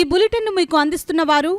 ఈ బులెటిన్ మీకు అందిస్తున్న వారు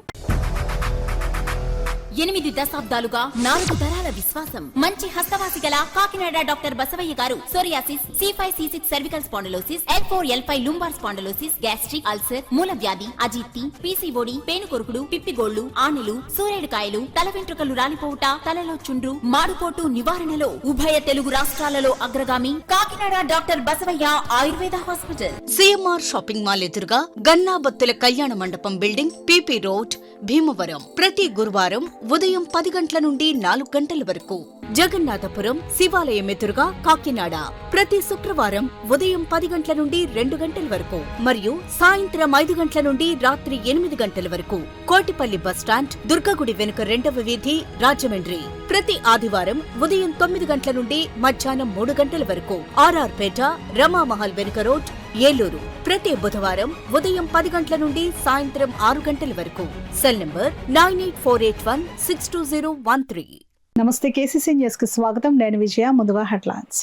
8 దశాబ్దాలుగా 4 తరాల విశ్వాసం. మంచి హస్తవాసి గల కాకినాడ డాక్టర్ బసవయ్య గారు psoriasis, C5C6 cervical spondylosis, L4L5 lumbar spondylosis, gastric ulcer, మూల వ్యాధి, అజీర్తి, పీసీఓడి, పేనుకొరుకుడు, పిప్పిగోళ్లు, ఆనెలు, సూరేడుకాయలు, తల వెంట్రుకలు రాలిపోవుట, తలలో చుండ్రు, మాడుకోటు నివారణలో ఉభయ తెలుగు రాష్ట్రాలలో అగ్రగామి Kakinada doctor Basavayya Ayurveda hospital. CMR shopping mall ఎదురుగా గన్నాబత్తుల కళ్యాణ మండపం బిల్డింగ్, పిపి రోడ్, భీమవరం. ప్రతి గురువారం ఉదయం 10 గంటల నుండి 4 గంటల వరకు. జగన్నాథపురం శివాలయం ఎదురుగా కాకినాడ ప్రతి శుక్రవారం ఉదయం 10 గంటల నుండి 2 గంటల వరకు మరియు సాయంత్రం 5 గంటల నుండి రాత్రి 8 గంటల వరకు. కోటిపల్లి బస్టాండ్, దుర్గగుడి వెనుక 2వ వీధి, రాజమండ్రి. ప్రతి ఆదివారం ఉదయం 9 గంటల నుండి మధ్యాహ్నం 3 గంటల వరకు. ఆర్ఆర్ పేట, రమామహల్ వెనుక రోడ్, ఏలూరు. ప్రతి బుధవారం ఉదయం 10 గంటల నుండి సాయంత్రం 6 గంటల వరకు. Cell number 9848162013. నమస్తే, కేసీసీ న్యూస్ కి స్వాగతం. నేను విజయ. ముందుగా హెడ్లైన్స్.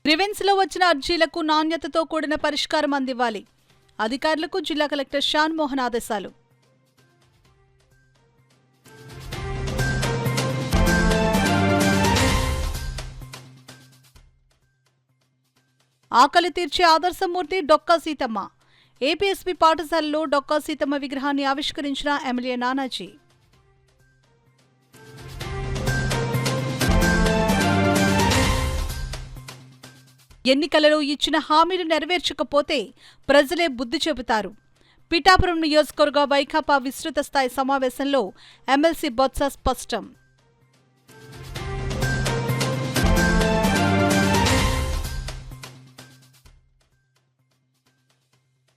గ్రీవెన్స్ లో వచ్చిన అర్జీలకు నాణ్యతతో కూడిన పరిష్కారం అందివ్వాలి. అధికారులకు జిల్లా కలెక్టర్ షాన్ మోహన్ ఆదేశాలు. ఆకలి తీర్చే ఆదర్శమూర్తి డొక్కా సీతమ్మ. ఏపీఎస్పీ పాఠశాలలో డొక్కా సీతమ్మ విగ్రహాన్ని ఆవిష్కరించిన ఎమ్మెల్యే నానాజీ. ఎన్నికలలో ఇచ్చిన హామీలు నెరవేర్చకపోతే ప్రజలే బుద్ధి చెబుతారు. పిఠాపురం నియోజకవర్గ వైకాపా విస్తృత స్థాయి సమావేశంలో ఎమ్మెల్సీ బొత్స స్పష్టం.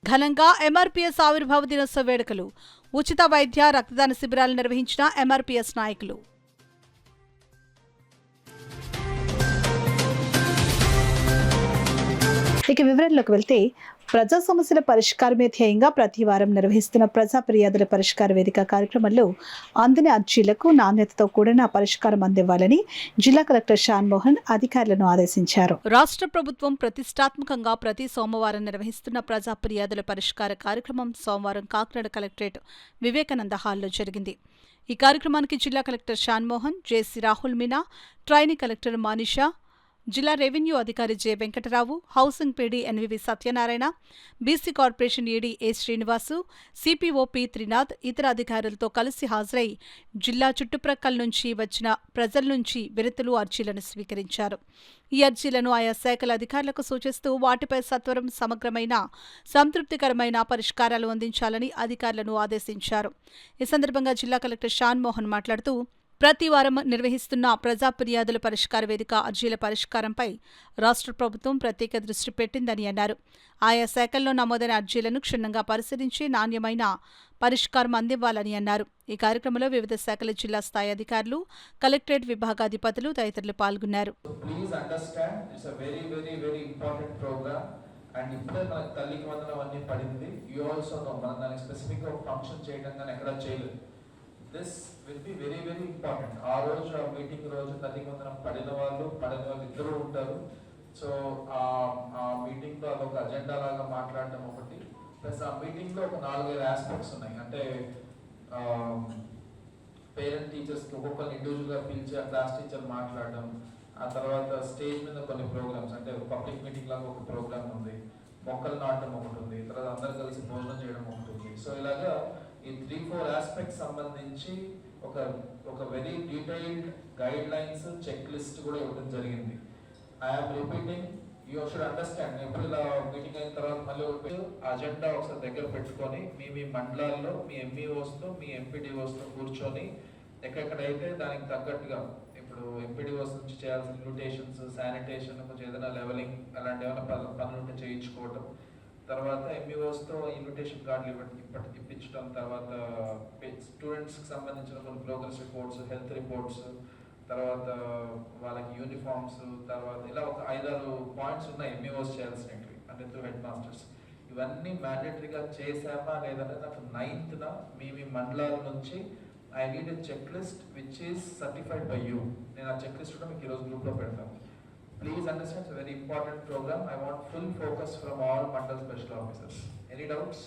ఘనంగా ఎంఆర్పీఎస్ ఆవిర్భావ దినోత్సవ వేడుకలు. ఉచిత వైద్య, రక్తదాన శిబిరాలు నిర్వహించిన ఎంఆర్పీఎస్ నాయకులు. ఇక వివరాల్లోకి వెళ్తే, ప్రజా సమస్యల పరిష్కారమే ధ్యేయంగా ప్రతి వారం నిర్వహిస్తున్న ప్రజా ఫిర్యాదుల పరిష్కార వేదిక కార్యక్రమంలో అందిన అర్జీలకు నాణ్యతతో కూడిన పరిష్కారం అందివ్వాలని జిల్లా కలెక్టర్ షాన్ మోహన్ అధికారులను ఆదేశించారు. రాష్ట్ర ప్రభుత్వం ప్రతిష్టాత్మకంగా ప్రతి సోమవారం నిర్వహిస్తున్న ప్రజా ఫిర్యాదుల పరిష్కార కార్యక్రమం సోమవారం కాకినాడ కలెక్టరేట్ వివేకానంద హాల్లో జరిగింది. ఈ కార్యక్రమానికి జిల్లా collector Shan Mohan, JC Rahul Meena, training collector Manisha, జిల్లా రెవెన్యూ అధికారి J Venkatarao, housing PD NVV Satyanarayana, BC corporation ED A Srinivasu, CPO P Trinath ఇతర అధికారులతో కలిసి హాజరై జిల్లా చుట్టుప్రక్కల నుంచి వచ్చిన ప్రజల నుంచి వినతులు, అర్జీలను స్వీకరించారు. ఈ అర్జీలను ఆయా శాఖల అధికారులకు సూచిస్తూ వాటిపై సత్వరం సమగ్రమైన, సంతృప్తికరమైన పరిష్కారాలు అందించాలని అధికారులను ఆదేశించారు. ఈ సందర్భంగా జిల్లా కలెక్టర్ షాన్ మోహన్ మాట్లాడుతూ, ప్రతి వారం నిర్వహిస్తున్న ప్రజా ఫిర్యాదుల పరిష్కార వేదిక అర్జీల పరిష్కారంపై రాష్ట్ర ప్రభుత్వం ప్రత్యేక దృష్టి పెట్టిందని అన్నారు. ఆయా శాఖల్లో నమోదైన అర్జీలను క్షుణ్ణంగా పరిశీలించి నాణ్యమైన పరిష్కారం అందివ్వాలని అన్నారు. ఈ కార్యక్రమంలో వివిధ శాఖల జిల్లా స్థాయి అధికారులు, కలెక్టరేట్ విభాగాధిపతులు తదితరులు పాల్గొన్నారు. అండ్ ఇప్పుడే మనకు తల్లికి వందనం అన్ని పడింది. యూ ఆల్సో నో మనం దానికి స్పెసిఫిక్ గా ఫంక్షన్ చేయడం కానీ ఎక్కడ చేయలేదు. This will be very very important. ఆ రోజు ఆ మీటింగ్ రోజు తల్లికి వందనం పడిన వాళ్ళు ఇద్దరు ఉంటారు. సో ఆ మీటింగ్ లో అదొక అజెండా లాగా మాట్లాడడం ఒకటి, ప్లస్ ఆ మీటింగ్ లో ఒక 4-5 ఆస్పెక్ట్స్ ఉన్నాయి. అంటే పేరెంట్ టీచర్స్ కి ఒక్కొక్కరిని ఇండివిజువల్ గా పిలిచి ఆ క్లాస్ టీచర్ మాట్లాడడం, ఆ తర్వాత స్టేజ్ మీద కొన్ని ప్రోగ్రామ్స్, అంటే పబ్లిక్ మీటింగ్ లాగా ఒక ప్రోగ్రామ్ ఉంది, మొక్కలు నాటడం ఒకటి ఉంది, తర్వాత అందరు కలిసి భోజనం చేయడం ఒకటి ఉంది. సో ఇలాగా ఈ 3-4 ఆస్పెక్ట్స్ సంబంధించి ఒక very detailed guidelines, checklist కూడా ఇవ్వడం జరిగింది. I'm repeating, you should understand. ఎప్పుడు ఇలా మీటింగ్ అయిన తర్వాత మళ్ళీ అజెండా ఒకసారి దగ్గర పెట్టుకొని మీ మండలాల్లో మీ ఎంఈఓస్తో, మీ ఎంపీడీఓస్తో కూర్చొని ఎక్కడెక్కడైతే దానికి తగ్గట్టుగా, ఇప్పుడు ఎంపీడీఓస్ నుంచి చేయాల్సిన ఇన్విటేషన్స్, శానిటేషన్, కొంచెం ఏదైనా లెవెలింగ్ అలాంటి ఏమైనా పనులు చేయించుకోవడం, తర్వాత ఎంఈఓస్తో ఇన్విటేషన్ కార్డులు ఇప్పించడం, తర్వాత స్టూడెంట్స్కి సంబంధించిన కొన్ని ప్రోగ్రెస్ రిపోర్ట్స్, హెల్త్ రిపోర్ట్స్, తర్వాత వాళ్ళకి యూనిఫామ్స్, తర్వాత ఇలా ఒక 5-6 పాయింట్స్ ఉన్నాయి ఎంఈఓస్ చేయాల్సినవి, అంటే త్రూ హెడ్ మాస్టర్స్. ఇవన్నీ మ్యాండేటరీగా చేసామా లేదంటే నాకు 9th మీ మండలాల నుంచి I need a checklist which is certified by you. నేను ఆ చెక్ లిస్ట్ కూడా మీకు ఈరోజు గ్రూప్లో పెడతాను. Please understand it's a very important program. I want full focus from all mandal special officers. Any doubts?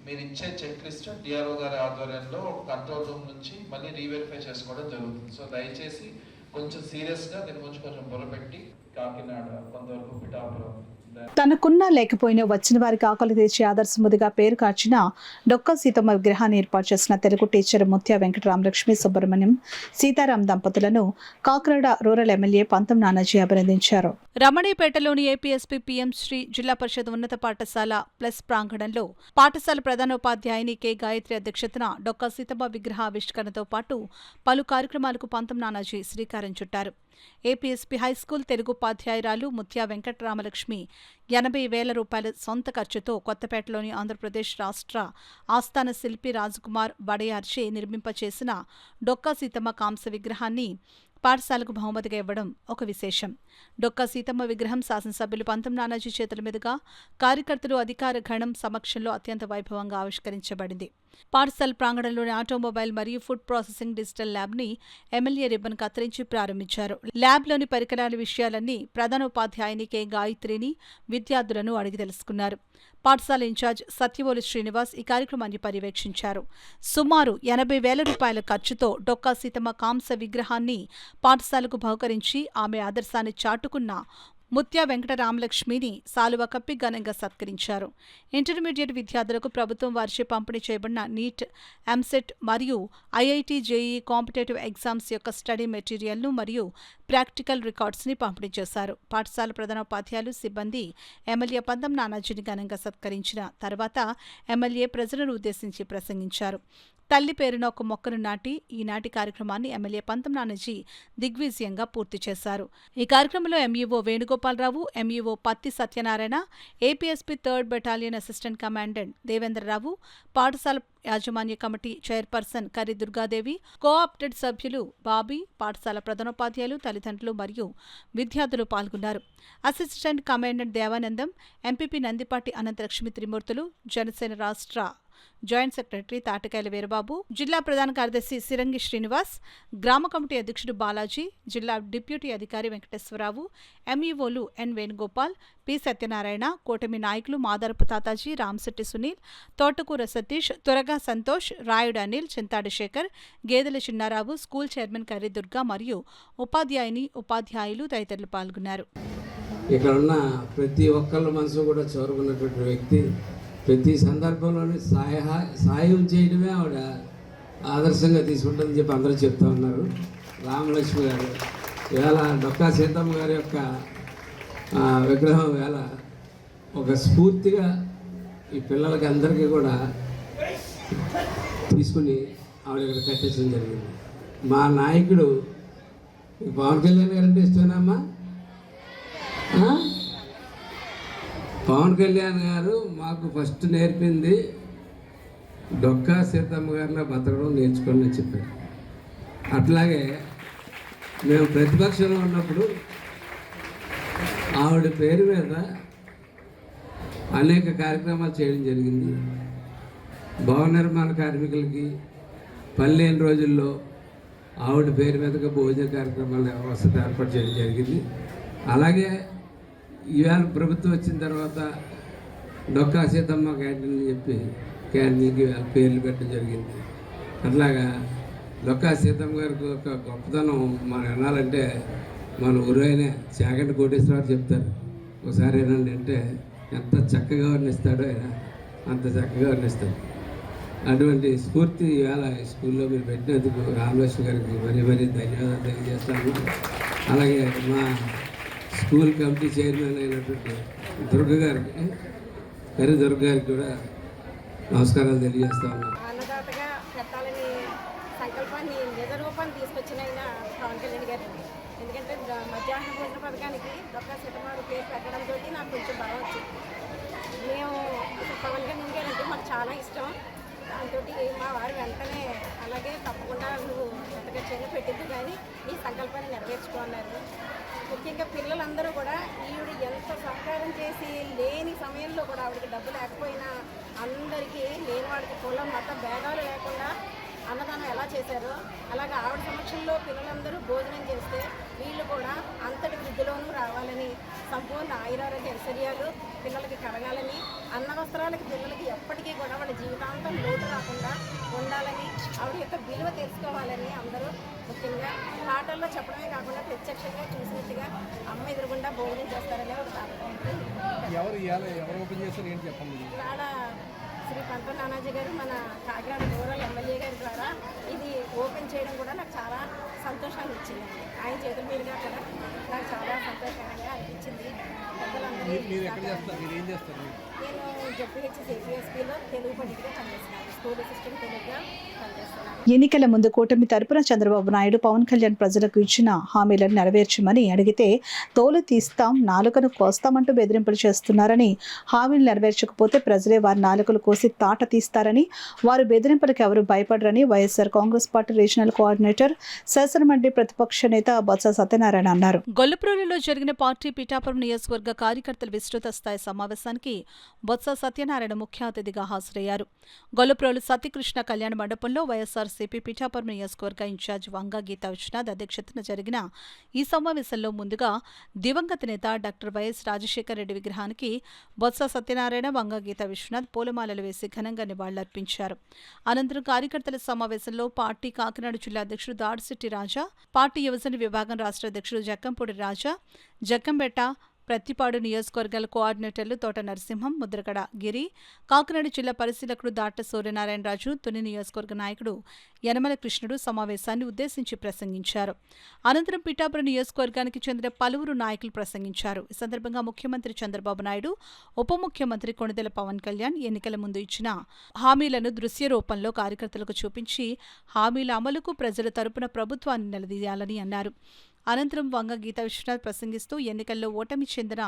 మీరు ఇచ్చే చెక్ లిస్ట్ డిఆర్ఓ గారి ఆధ్వర్యంలో కంట్రోల్ రూమ్ నుంచి మళ్ళీ రీవెరిఫై చేసుకోవడం జరుగుతుంది. సో దయచేసి కొంచెం సీరియస్గా దీని గురించి కొంచెం పొరపెట్టి కాకినాడ కొంతవరకు పిఠాపురం తనకున్నా లేకపోయినా వచ్చిన వారికి ఆకలి తీర్చే ఆదర్శముదిగా పేరు కార్చిన డొక్కా సీతమ్మ విగ్రహాన్ని ఏర్పాటు చేసిన తెలుగు టీచర్ ముత్య వెంకటరామలక్ష్మి సుబ్రహ్మణ్యం సీతారాం దంపతులను కాకినాడ రూరల్ ఎమ్మెల్యే పంతం నానాజీ అభినందించారు. రమణీపేటలోని ఏపీఎస్పీ పీఎం శ్రీ జిల్లా పరిషత్ ఉన్నత పాఠశాల ప్లస్ ప్రాంగణంలో పాఠశాల ప్రధానోపాధ్యాయుని కె గాయత్రి అధ్యక్షతన డొక్కా సీతమ్మ విగ్రహ ఆవిష్కరణతో పాటు పలు కార్యక్రమాలకు పంతం నానాజీ శ్రీకారం చుట్టారు. ఏపీఎస్పీ హైస్కూల్ తెలుగు ఉపాధ్యాయురాలు ముత్య వెంకటరామలక్ష్మి 80,000 రూపాయల సొంత ఖర్చుతో కొత్తపేటలోని ఆంధ్రప్రదేశ్ రాష్ట్ర ఆస్థాన శిల్పి రాజ్కుమార్ వడయార్చే నిర్మింపచేసిన డొక్కా సీతమ్మ కాంస్య విగ్రహాన్ని పాఠశాలకు బహుమతిగా ఇవ్వడం ఒక విశేషం. డొక్కా సీతమ్మ విగ్రహం శాసనసభ్యులు పంతం నానాజీ చేతుల మీదుగా కార్యకర్తలు అధికార గణం సమక్షంలో అత్యంత వైభవంగా ఆవిష్కరించబడింది. పాఠశాల ప్రాంగణంలోని ఆటోమొబైల్ మరియు ఫుడ్ ప్రాసెసింగ్ డిజిటల్ ల్యాబ్ని ఎమ్మెల్యే రిబ్బన్ కత్తిరించి ప్రారంభించారు. ల్యాబ్లోని పరికరాల విషయాలన్నీ ప్రధానోపాధ్యాయుని కె గాయత్రిని విద్యార్థులను అడిగి తెలుసుకున్నారు. పాఠశాల ఇన్ఛార్జ్ సత్యవోలు శ్రీనివాస్ ఈ కార్యక్రమాన్ని పర్యవేక్షించారు. సుమారు 80,000 రూపాయల ఖర్చుతో డొక్కా సీతమ్మ కాంస్య విగ్రహాన్ని పాఠశాలకు బహుకరించి ఆమె ఆదర్శాన్ని చాటుకున్న ముత్య వెంకటరామలక్ష్మిని సాలువ కప్పి ఘనంగా సత్కరించారు. ఇంటర్మీడియట్ విద్యార్థులకు ప్రభుత్వం వారిచే పంపిణీ చేయబడిన నీట్, ఎంసెట్ మరియు ఐఐటి జేఈఈ కాంపిటేటివ్ ఎగ్జామ్స్ యొక్క స్టడీ మెటీరియల్ను మరియు ప్రాక్టికల్ రికార్డ్స్ని పంపిణీ చేశారు. పాఠశాల ప్రధానోపాధ్యాయులు, సిబ్బంది ఎమ్మెల్యే పంతం నానాజీని ఘనంగా సత్కరించిన తర్వాత ఎమ్మెల్యే ప్రజలను ఉద్దేశించి ప్రసంగించారు. తల్లి పేరున ఒక మొక్కను నాటి ఈనాటి కార్యక్రమాన్ని ఎమ్మెల్యే పంతం నానాజీ దిగ్విజయంగా పూర్తి చేశారు. ఈ కార్యక్రమంలో MEO Venugopalarao, MEO Patti Satyanarayana, APSP 3rd battalion assistant commandant Devendrarao, పాఠశాల యాజమాన్య committee chairperson Karri Durgadevi, coopted సభ్యులు బాబీ, పాఠశాల ప్రధానోపాధ్యాయులు, తల్లిదండ్రులు మరియు విద్యార్థులు పాల్గొన్నారు. Assistant commandant Devanandam, MPP Nandipati Anantalakshmi Trimurthulu, Janasena రాష్ట్ర జాయింట్ సెక్రటరీ తాటికాయల వీరబాబు, జిల్లా ప్రధాన కార్యదర్శి సిరంగి శ్రీనివాస్, గ్రామ కమిటీ అధ్యక్షుడు బాలాజీ, జిల్లా డిప్యూటీ అధికారి వెంకటేశ్వరరావు, ఎంఈఓలు ఎన్ వేణుగోపాల్, పి సత్యనారాయణ, కూటమి నాయకులు మాదరపు తాతాజీ, రామశెట్టి సునీల్, తోటకూర సతీష్, త్వరగా సంతోష్, రాయుడు అనిల్, చింతాడి శేఖర్, గేదెల చిన్నారావు, స్కూల్ చైర్మన్ కర్రి దుర్గా మరియు ఉపాధ్యాయులు తదితరులు పాల్గొన్నారు. ఇక్కడ ఉన్న ప్రతి ఒక్కళ్ళ మనసు కూడా చోరుకున్నటువంటి వ్యక్తి. ప్రతి సందర్భంలోనే సాయం చేయడమే ఆవిడ ఆదర్శంగా తీసుకుంటుందని చెప్పి అందరూ చెప్తా ఉన్నారు. రామలక్ష్మి గారు ఇవాళ డొక్కా సీతమ్మ గారి యొక్క విగ్రహం ఇవాళ ఒక స్ఫూర్తిగా ఈ పిల్లలకి అందరికీ కూడా తీసుకుని ఆవిడ ఇక్కడ కట్టించడం జరిగింది. మా నాయకుడు పవన్ కళ్యాణ్ గారు అంటే ఇష్టమేనమ్మా. పవన్ కళ్యాణ్ గారు మాకు ఫస్ట్ నేర్పింది డొక్కా సీతమ్మ గారిలో బతకడం నేర్చుకోండి అని చెప్పారు. అట్లాగే మేము ప్రతిపక్షంలో ఉన్నప్పుడు ఆవిడ పేరు మీద అనేక కార్యక్రమాలు చేయడం జరిగింది. భవన నిర్మాణ కార్మికులకి పల్లెని రోజుల్లో ఆవిడ పేరు మీదగా భోజన కార్యక్రమాలు వసతి ఏర్పాటు చేయడం జరిగింది. అలాగే ఇవాళ ప్రభుత్వం వచ్చిన తర్వాత డొక్కా సీతమ్మ క్యాంటీన్ అని చెప్పి క్యాంటీన్కి పేర్లు పెట్టడం జరిగింది. అట్లాగా డొక్కా సీతమ్మ గారికి ఒక గొప్పతనం మనం వినాలంటే మన ఊరైనా చాగంటి కోటేశ్వరరావు చెప్తారు. ఒకసారి ఏనండి అంటే ఎంత చక్కగా వర్ణిస్తాడో ఆయన అంత చక్కగా వర్ణిస్తాడు. అటువంటి స్ఫూర్తి ఇవాళ ఈ స్కూల్లో మీరు పెట్టినందుకు రామలక్ష్మి గారికి మరీ ధన్యవాదాలు తెలియజేస్తాను. అలాగే మా స్కూల్ కమిటీ చైర్మన్ అయినటువంటి దుర్గ గారికి కూడా నమస్కారాలు తెలియజేస్తా ఉన్నాను. అన్నదాతగా పెట్టాలని సంకల్పాన్ని నిజ రూపాన్ని తీసుకొచ్చిన ఆయన పవన్ కళ్యాణ్ గారు. ఎందుకంటే మధ్యాహ్న భోజన పథకానికి డొక్కా సీతమ్మ పేరు పెట్టడంతో నాకు కొంచెం బలం వచ్చింది. మేము పవన్ కళ్యాణ్ గారు అంటే మాకు చాలా ఇష్టం. దాంతో మా వారు వెంటనే అలాగే తప్పకుండా నువ్వు ఎంతగా చర్య పెట్టింది కానీ ఈ సంకల్పాన్ని నెరవేర్చుకున్నారు. ముఖ్యంగా పిల్లలందరూ కూడా ఈవిడ ఎంత సహకారం చేసి లేని సమయంలో కూడా ఆవిడకి డబ్బు లేకపోయినా అందరికీ లేని వాడికి కులం మత భేదాలు లేకుండా అన్నదానం ఎలా చేశారో అలాగే ఆవిడ సమక్షంలో పిల్లలందరూ భోజనం చేస్తే వీళ్ళు కూడా అంతటి వృద్ధిలోనూ రావాలని, సంపూర్ణ ఆయురారోగ్య ఐశ్వర్యాలు పిల్లలకి కలగాలని, అన్న వస్త్రాలకి పిల్లలకి ఎప్పటికీ కూడా వాళ్ళ జీవితాంతం లోటు రాకుండా ఉండాలని, ఆవిడ యొక్క విలువ తెలుసుకోవాలని అందరూ ముఖ్యంగా పాటల్లో చెప్పడమే కాకుండా ప్రత్యక్షంగా చూసినట్టుగా అమ్మ ఎదురుగుండా భోజనం చేస్తారనే ఒక తాపత్రయం. ఎవరు ఓపెన్ చేస్తారు ఏంటి చెప్పండి. ఇవాళ శ్రీ పంత నానాజీ గారు మన కాకినాడ రూరల్ ఎమ్మెల్యే గారి ద్వారా ఇది ఓపెన్ చేయడం కూడా నాకు చాలా సంతోషాన్ని ఇచ్చిందండి. ఆయన చేతుల మీదుగా కూడా నాకు చాలా సంతోషంగా అనిపించింది. పెద్దలందరూ మీరు ఎక్కడ చేస్తారు, మీరు ఏం చేస్తారు? నేను జెడ్పీహెచ్ సిపిఎస్పీలో తెలుగు పండితుగా పనిచేస్తున్నాను, స్కూల్ అసిస్టెంట్ తెలుగుగా పనిచేస్తున్నాను. ఎన్నికల ముందు కూటమి తరపున చంద్రబాబు నాయుడు పవన్ కళ్యాణ్ ప్రజలకు ఇచ్చిన హామీలను నెరవేర్చమని అడిగితే తోలు తీస్తాం, నాలుకను కోస్తామంటూ బెదిరింపులు చేస్తున్నారని, హామీలు నెరవేర్చకపోతే ప్రజలే వారి నాలుకలు కోసి తాట తీస్తారని, వారు బెదిరింపులకు ఎవరు భయపడరని YSR Congress party regional coordinator శాసనమండలి ప్రతిపక్ష నేత బొత్స సత్యనారాయణ అన్నారు. గొల్లప్రోలులో జరిగిన పార్టీ పిఠాపురం నియోజకవర్గ కార్యకర్తల విస్తృత స్థాయి సమావేశానికి బొత్స సత్యనారాయణ ముఖ్య అతిథిగా హాజరయ్యారు. గొల్లప్రోలు సత్యకృష్ణ కళ్యాణ మండపంలో వైఎస్ఆర్సీపీ పిఠాపురం నియోజకవర్గ ఇన్ఛార్జ్ వంగ గీతా విశ్వనాథ్ అధ్యక్షతన జరిగిన ఈ సమావేశంలో ముందుగా దివంగత నేత డాక్టర్ వైఎస్ రాజశేఖర రెడ్డి విగ్రహానికి బొత్స సత్యనారాయణ, వంగ గీతా విశ్వనాథ్ పూలమాలలు వేసి ఘనంగా నివాళులర్పించారు. అనంతరం కార్యకర్తల సమావేశంలో పార్టీ కాకినాడ జిల్లా అధ్యక్షుడు దాడిశెట్టి రాజా, పార్టీ యువజన విభాగం రాష్ట్ర అధ్యక్షుడు జక్కంపూడి రాజా, జక్కంబెట్ట, ప్రత్తిపాడు నియోజకవర్గాల కోఆర్డినేటర్లు తోట నరసింహం, ముద్రగడ గిరి, కాకినాడ జిల్లా పరిశీలకుడు దాట సూర్యనారాయణరాజు, తుని నియోజకవర్గ నాయకుడు యనమల కృష్ణుడు సమావేశాన్ని ఉద్దేశించి ప్రసంగించారు. అనంతరం పిఠాపురం నియోజకవర్గానికి చెందిన పలువురు నాయకులు ప్రసంగించారు. ఈ సందర్భంగా ముఖ్యమంత్రి చంద్రబాబు నాయుడు, ఉప ముఖ్యమంత్రి కొణిదెల పవన్ కళ్యాణ్ ఎన్నికల ముందు ఇచ్చిన హామీలను దృశ్య రూపంలో కార్యకర్తలకు చూపించి హామీల అమలుకు ప్రజల తరపున ప్రభుత్వాన్ని నిలదీయాలని అన్నారు. అనంతరం వంగ గీతా విశ్వనాథ్ ప్రసంగిస్తూ ఎన్నికల్లో ఓటమి చెందిన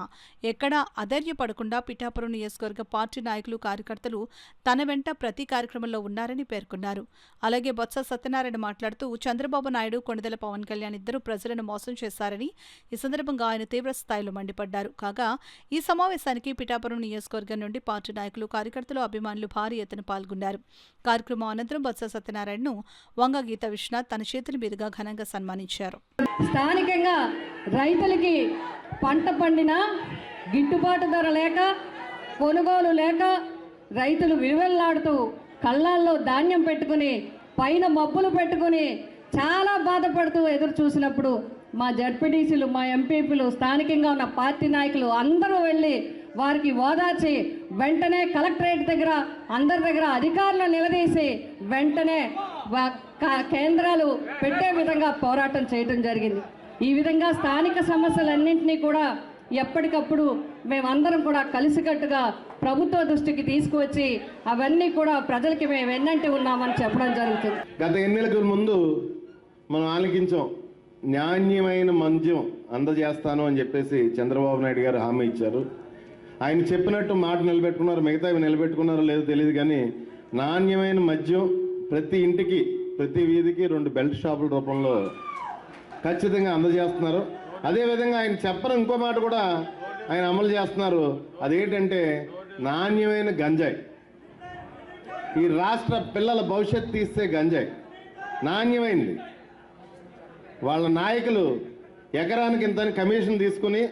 ఎక్కడా అధైర్యపడకుండా పిఠాపురం నియోజకవర్గ పార్టీ నాయకులు, కార్యకర్తలు తన వెంట ప్రతి కార్యక్రమంలో ఉన్నారని పేర్కొన్నారు. అలాగే బొత్స సత్యనారాయణ మాట్లాడుతూ చంద్రబాబు నాయుడు, కొణిదెల పవన్ కళ్యాణ్ ఇద్దరు ప్రజలను మోసం చేశారని ఈ సందర్భంగా ఆయన తీవ్ర స్థాయిలో మండిపడ్డారు. కాగా ఈ సమావేశానికి పిఠాపురం నియోజకవర్గం నుండి పార్టీ నాయకులు, కార్యకర్తలు, అభిమానులు భారీ ఎత్తున పాల్గొన్నారు. కార్యక్రమం అనంతరం బొత్స సత్యనారాయణను వంగ గీతా విశ్వనాథ్ తన చేతుల మీదుగా ఘనంగా సన్మానించారు. స్థానికంగా రైతులకి పంట పండినా గిట్టుబాటు ధర లేక, కొనుగోలు లేక రైతులు విలువెల్లాడుతూ కళ్ళాల్లో ధాన్యం పెట్టుకుని, పైన మబ్బులు పెట్టుకుని చాలా బాధపడుతూ ఎదురు చూసినప్పుడు మా జడ్పీటీసీలు, మా ఎంపీపీలు, స్థానికంగా ఉన్న పార్టీ నాయకులు అందరూ వెళ్ళి వారికి ఓదార్చి వెంటనే కలెక్టరేట్ దగ్గర అందరి దగ్గర అధికారులను నిలదీసి వెంటనే కేంద్రాలు పెట్టే విధంగా పోరాటం చేయడం జరిగింది. ఈ విధంగా స్థానిక సమస్యలన్నింటినీ కూడా ఎప్పటికప్పుడు మేమందరం కూడా కలిసికట్టుగా ప్రభుత్వ దృష్టికి తీసుకువచ్చి అవన్నీ కూడా ప్రజలకి మేము వెన్నంటి ఉన్నామని చెప్పడం జరుగుతుంది. గత ఎన్నికల ముందు మనం ఆలకించాం, నాణ్యమైన మద్యం అందజేస్తాను అని చెప్పేసి చంద్రబాబు నాయుడు గారు హామీ ఇచ్చారు. ఆయన చెప్పినట్టు మాట నిలబెట్టుకున్నారు, మిగతావి నిలబెట్టుకున్నారో లేదో తెలియదు, కానీ నాణ్యమైన మద్యం ప్రతి ఇంటికి, ప్రతి వీధికి 2 బెల్ట్ షాపుల రూపంలో ఖచ్చితంగా అందజేస్తున్నారు. అదేవిధంగా ఆయన చెప్పని ఇంకో మాట కూడా ఆయన అమలు చేస్తున్నారు. అదేంటంటే నాణ్యమైన గంజాయి. ఈ రాష్ట్ర పిల్లల భవిష్యత్తు తీస్తే గంజాయి నాణ్యమైంది. వాళ్ళ నాయకులు ఎకరానికి ఇంతని కమిషన్ తీసుకుని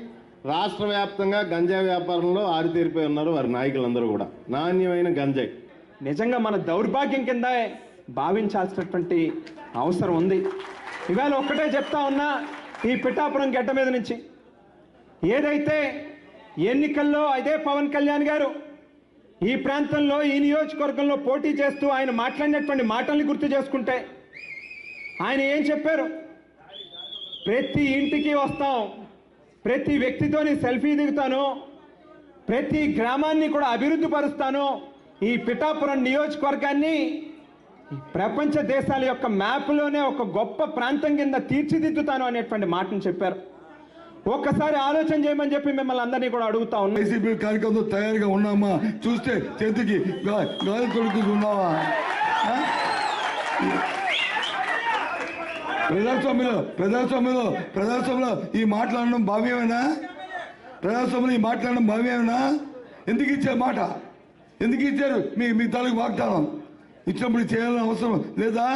రాష్ట్ర వ్యాప్తంగా గంజాయి వ్యాపారంలో ఆరితేరిపోయి ఉన్నారు వారి నాయకులందరూ కూడా. నాణ్యమైన గంజాయి నిజంగా మన దౌర్భాగ్యం కింద భావించాల్సినటువంటి అవసరం ఉంది. ఇవాళ ఒక్కటే చెప్తా ఉన్నా, ఈ పిఠాపురం గడ్డ మీద నుంచి ఏదైతే ఎన్నికల్లో అదే పవన్ కళ్యాణ్ గారు ఈ ప్రాంతంలో, ఈ నియోజకవర్గంలో పోటీ చేస్తూ ఆయన మాట్లాడినటువంటి మాటల్ని గుర్తు చేసుకుంటే ఆయన ఏం చెప్పారు? ప్రతి ఇంటికి వస్తాం, ప్రతి వ్యక్తితోని సెల్ఫీ దిగుతాను, ప్రతి గ్రామాన్ని కూడా అభివృద్ధి పరుస్తాను, ఈ పిఠాపురం నియోజకవర్గాన్ని ప్రపంచ దేశాల యొక్క మ్యాప్లోనే ఒక గొప్ప ప్రాంతం కింద తీర్చిదిద్దుతాను అనేటువంటి మాటను చెప్పారు. ఒక్కసారి ఆలోచన చేయమని చెప్పి మిమ్మల్ని అందరినీ కూడా అడుగుతా ఉన్నాం. వైసీపీ కార్యక్రమంలో తయారుగా ఉన్నామా? చూస్తే చేతికి గాలి తొడుగుతున్నావా? ప్రజాస్వామ్యంలో ఈ మాట్లాడడం భావ్యమేనా? ప్రజాస్వామ్యంలో ఈ మాట్లాడడం భావ్యమేనా? ఎందుకు ఇచ్చారు మాట? ఎందుకు ఇచ్చారు మీ తాలూకు వాగ్దానం? ఇచ్చినప్పుడు చేయాలని అవసరం లేదా?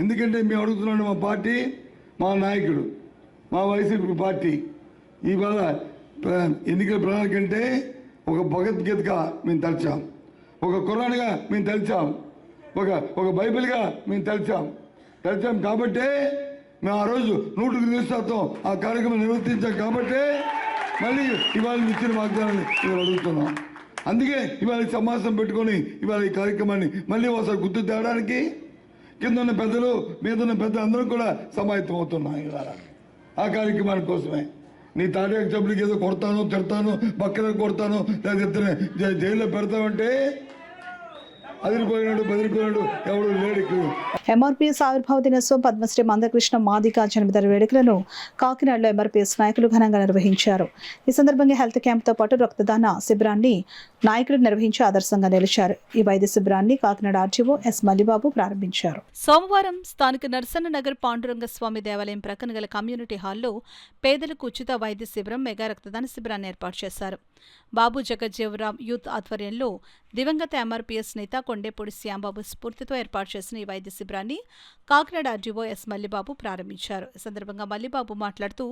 ఎందుకంటే మేము అడుగుతున్నాడు మా పార్టీ, మా నాయకుడు, మా వైసీపీ పార్టీ ఇవాళ ఎన్నికల ప్రణాళిక కంటే ఒక భగవద్గీతగా మేము తలిచాం, ఒక ఖురాన్గా మేము తలిచాం, ఒక బైబిల్గా మేము తలిచాం కాబట్టే మేము ఆ రోజు 100% ఆ కార్యక్రమం నిర్వర్తించాం కాబట్టే మళ్ళీ ఇవాళ ఇచ్చిన వాగ్దానాన్ని మేము అడుగుతున్నాం. అందుకే ఇవాళ సమావేశం పెట్టుకొని ఇవాళ ఈ కార్యక్రమాన్ని మళ్ళీ ఒకసారి గుర్తు తేవడానికి కింద ఉన్న పెద్దలు మీద ఉన్న పెద్దలు అందరూ కూడా సమాయత్తం అవుతున్నాం ఇవాళ ఆ కార్యక్రమాని కోసమే. నీ తాటాకు చెప్పులకి ఏదో కొడతాను, తిడతాను, పక్కన కొడతాను, లేకపోతే జైల్లో పెడతామంటే అదిరిపోయినాడు బెదిరిపోయినాడు ఎవడు లేడు. ఎంఆర్పీఎస్ ఆవిర్భావ దినోత్సవం పద్మశ్రీ మందకృష్ణ మాదిగ జన్మదిన వేడుకలను కాకినాడలో ఎంఆర్పీఎస్ నాయకులు ఘనంగా నిర్వహించారు. ఈ సందర్భంగా హెల్త్ క్యాంప్తో పాటు రక్తదాన శిబిరాన్ని నాయకులు నిర్వహించి ఆదర్శంగా నిలిచారు. ఈ వైద్య శిబిరాన్ని కాకినాడ ఆర్టీఓ ఎస్ మల్లిబాబు ప్రారంభించారు. సోమవారం స్థానిక నర్సన్న నగర్ పాండురంగ స్వామి దేవాలయం ప్రక్కన గల కమ్యూనిటీ హాల్లో పేదలకు ఉచిత వైద్య శిబిరం, మెగా రక్తదాన శిబిరాన్ని ఏర్పాటు చేశారు. బాబు జగజ్జీవరాం యూత్ ఆధ్వర్యంలో దివంగత ఎంఆర్పీఎస్ నేత కొండేపూడి శ్యాంబాబు స్ఫూర్తితో ఏర్పాటు చేసిన ఈ వైద్య శిబిరాన్ని కాకినాడ ఆర్డీఓ ఎస్ మల్లిబాబు ప్రారంభించారు. ఈ సందర్భంగా మల్లిబాబు మాట్లాడుతూ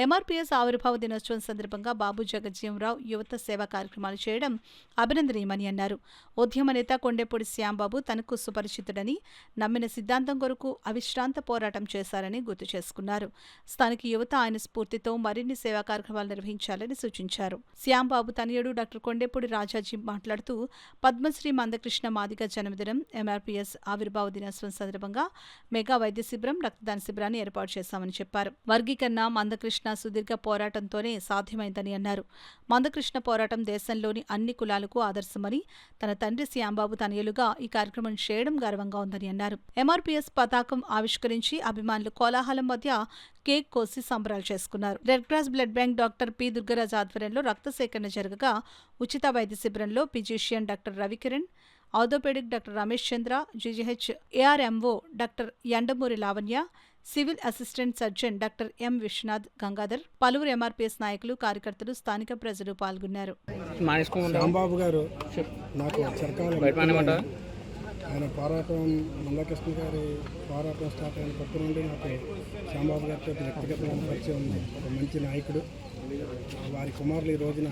ఎంఆర్పీఎస్ ఆవిర్భావ దినోత్సవం సందర్భంగా బాబు జగజ్జీవరావు యువత సేవా కార్యక్రమాలు చేయడం అభినందనీయమని అన్నారు. ఉద్యమ నేత కొండేపూడి శ్యాంబాబు తనకు సుపరిచితుడని, నమ్మిన సిద్ధాంతం కొరకు అవిశ్రాంత పోరాటం చేశారని గుర్తు చేసుకున్నారు. స్థానిక యువత ఆయన స్ఫూర్తితో మరిన్ని సేవా కార్యక్రమాలు నిర్వహించాలని సూచించారు. శ్యాంబాబు తనయుడు డాక్టర్ కొండేపూడి రాజాజీ మాట్లాడుతూ పద్మశ్రీ మందకృష్ణ మాదిగ జన్మదినం, ఎంఆర్పీఎస్ ఆవిర్భావ దినోత్సవం సందర్భంగా మెగా వైద్య శిబిరం, రక్తదాన శిబిరాన్ని ఏర్పాటు చేశామని చెప్పారు. వర్గీకరణ మందకృష్ణ సుదీర్ఘ పోరాటంతోనే సాధ్యమైందని అన్నారు. మందకృష్ణ పోరాటం దేశంలోని అన్ని కులాలకు ఆదర్శమని, తన తండ్రి శ్యాంబాబు తనయులుగా ఈ కార్యక్రమం చేయడం గర్వంగా ఉందని అన్నారు. ఎంఆర్పీఎస్ పతాకం ఆవిష్కరించి అభిమానులు కోలాహలం మధ్య కేక్ కోసి సంబరాలు చేసుకున్నారు. Red cross blood bank doctor P Durgaraj ఆధ్వర్యంలో రక్త సేకరణ జరగగా ఉచిత వైద్య శిబిరంలో physician doctor Ravikiran, orthopaedic doctor Ramesh Chandra, GGH ARMO doctor Yandamuri Lavanya, civil assistant surgeon doctor M Viswanath Gangadhar, పలువురు ఎంఆర్పీఎస్ నాయకులు, కార్యకర్తలు, స్థానిక ప్రజలు పాల్గొన్నారు. శ్యాంబాబు గారు నాకు చిరకాల ఆయన పోరాటం, మందకృష్ణ గారి పోరాటం స్టార్ట్ అయిన కొత్త నుండి నాకు శ్యాంబాబు గారితో వ్యక్తిగతమైన పరిచయం ఉంది. ఒక మంచి నాయకుడు. వారి కుమారులు ఈ రోజున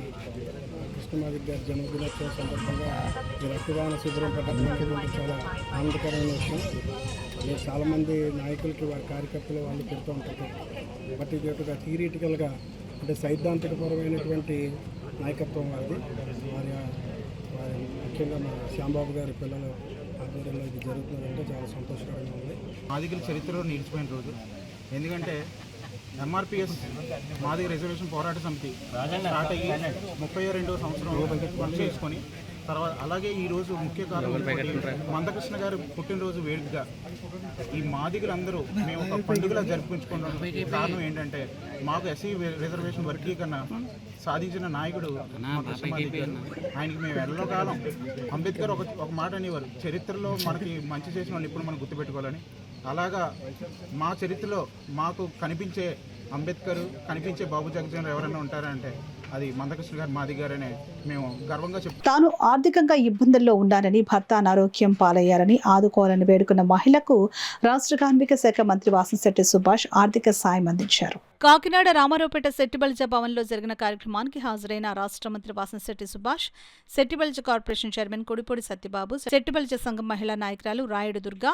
కృష్ణమాదిక్ గారి జన్మదినోత్సవం సందర్భంగా ఈ రక్తదాన శిబిరం పెట్టడం చాలా ఆనందకరమైన విషయం. నేను చాలామంది నాయకులకి వారి కార్యకర్తలు వాళ్ళు పెడుతూ ఉంటారు. బట్ ఇది ఒక థియరిటికల్గా అంటే సైద్ధాంతికపరమైనటువంటి నాయకత్వం వారిది. వారి ముఖ్యంగా మా శ్యాంబాబు గారి పిల్లలు ఆధ్వర్యంలో ఇది జరుగుతుందంటే చాలా సంతోషకరంగా ఉంది. మాదిగల చరిత్రలో నిలిచిపోయిన రోజు. ఎందుకంటే ఎంఆర్పీఎస్ మాదిగ రిజర్వేషన్ పోరాట సమితి స్టార్ట్ అయ్యి 32వ సంవత్సరం వర్క్ చేసుకొని తర్వాత అలాగే ఈరోజు ముఖ్య కారణం మందకృష్ణ గారు పుట్టినరోజు వేడుకగా ఈ మాదిగలందరూ మేము ఒక పండుగలా జరుపుకుంటుకోవడానికి కారణం ఏంటంటే మాకు ఎస్సీ రిజర్వేషన్ వర్గీకరణ సాధించిన నాయకుడు ఆయనకి మేము ఎల్లకాలం అంబేద్కర్ ఒక మాట అనేవారు, చరిత్రలో మనకి మంచి చేసిన వాళ్ళు ఇప్పుడు మనం గుర్తుపెట్టుకోవాలని. అలాగా మా చరిత్రలో మాకు కనిపించే అంబేద్కర్, కనిపించే బాబు జగజ్జీవన్ ఎవరైనా ఉంటారంటే అది మందకృష్ణ గారు, మాది గారనే మేము గర్వంగా చెప్తాం. తాను ఆర్థికంగా ఇబ్బందుల్లో ఉన్నానని, భర్త అనారోగ్యం పాలయ్యారని ఆదుకోవాలని వేడుకున్న మహిళకు రాష్ట్ర కార్మిక శాఖ మంత్రి వాసంశెట్టి సుభాష్ ఆర్థిక సాయం అందించారు. కాకినాడ రామారావుపేట శెట్టిబల్జ భవన్లో జరిగిన కార్యక్రమానికి హాజరైన రాష్ట్ర మంత్రి వాసంశెట్టి సుభాష్, శెట్టిబల్జ కార్పొరేషన్ చైర్మన్ కొడిపూడి సత్యబాబు, శెట్టిబల్జ సంఘం మహిళా నాయకురాలు రాయుడు దుర్గా,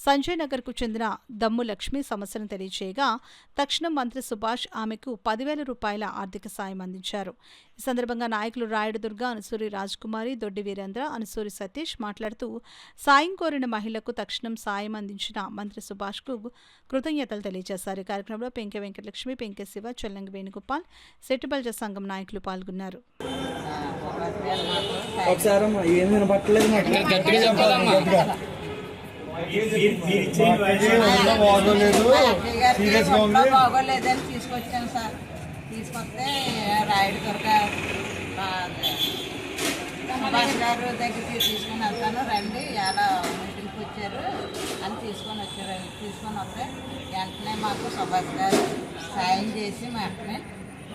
సంజయ్ నగర్ కు చెందిన దమ్ము లక్ష్మి సమస్యను తెలియజేయగా తక్షణం మంత్రి సుభాష్ ఆమెకు 10,000 రూపాయల ఆర్థిక సాయం అందించారు. ఈ సందర్భంగా నాయకులు రాయుడు దుర్గా, అనుసూరి రాజ్కుమారి, దొడ్డి వీరేంద్ర, అనుసూరి సతీష్ మాట్లాడుతూ సాయం కోరిన మహిళకు తక్షణం సాయం అందించిన మంత్రి సుభాష్ కు కృతజ్ఞతలు తెలియజేశారు. ఈ కార్యక్రమంలో పెంకె వెంకటలక్ష్మి, పెంకె శివ, చల్లంగి వేణుగోపాల్, శెట్టిబల్జ సంఘం నాయకులు పాల్గొన్నారు. తీసుకొస్తే రాయుడు దుర్గా సుభాష్ గారు దగ్గరికి తీసుకొని వెళ్తాను రండి, ఎలా మీటింగ్కి వచ్చారు అని తీసుకొని వస్తే వెంటనే మాకు సుభాష్ గారు సాయం చేసి వెంటనే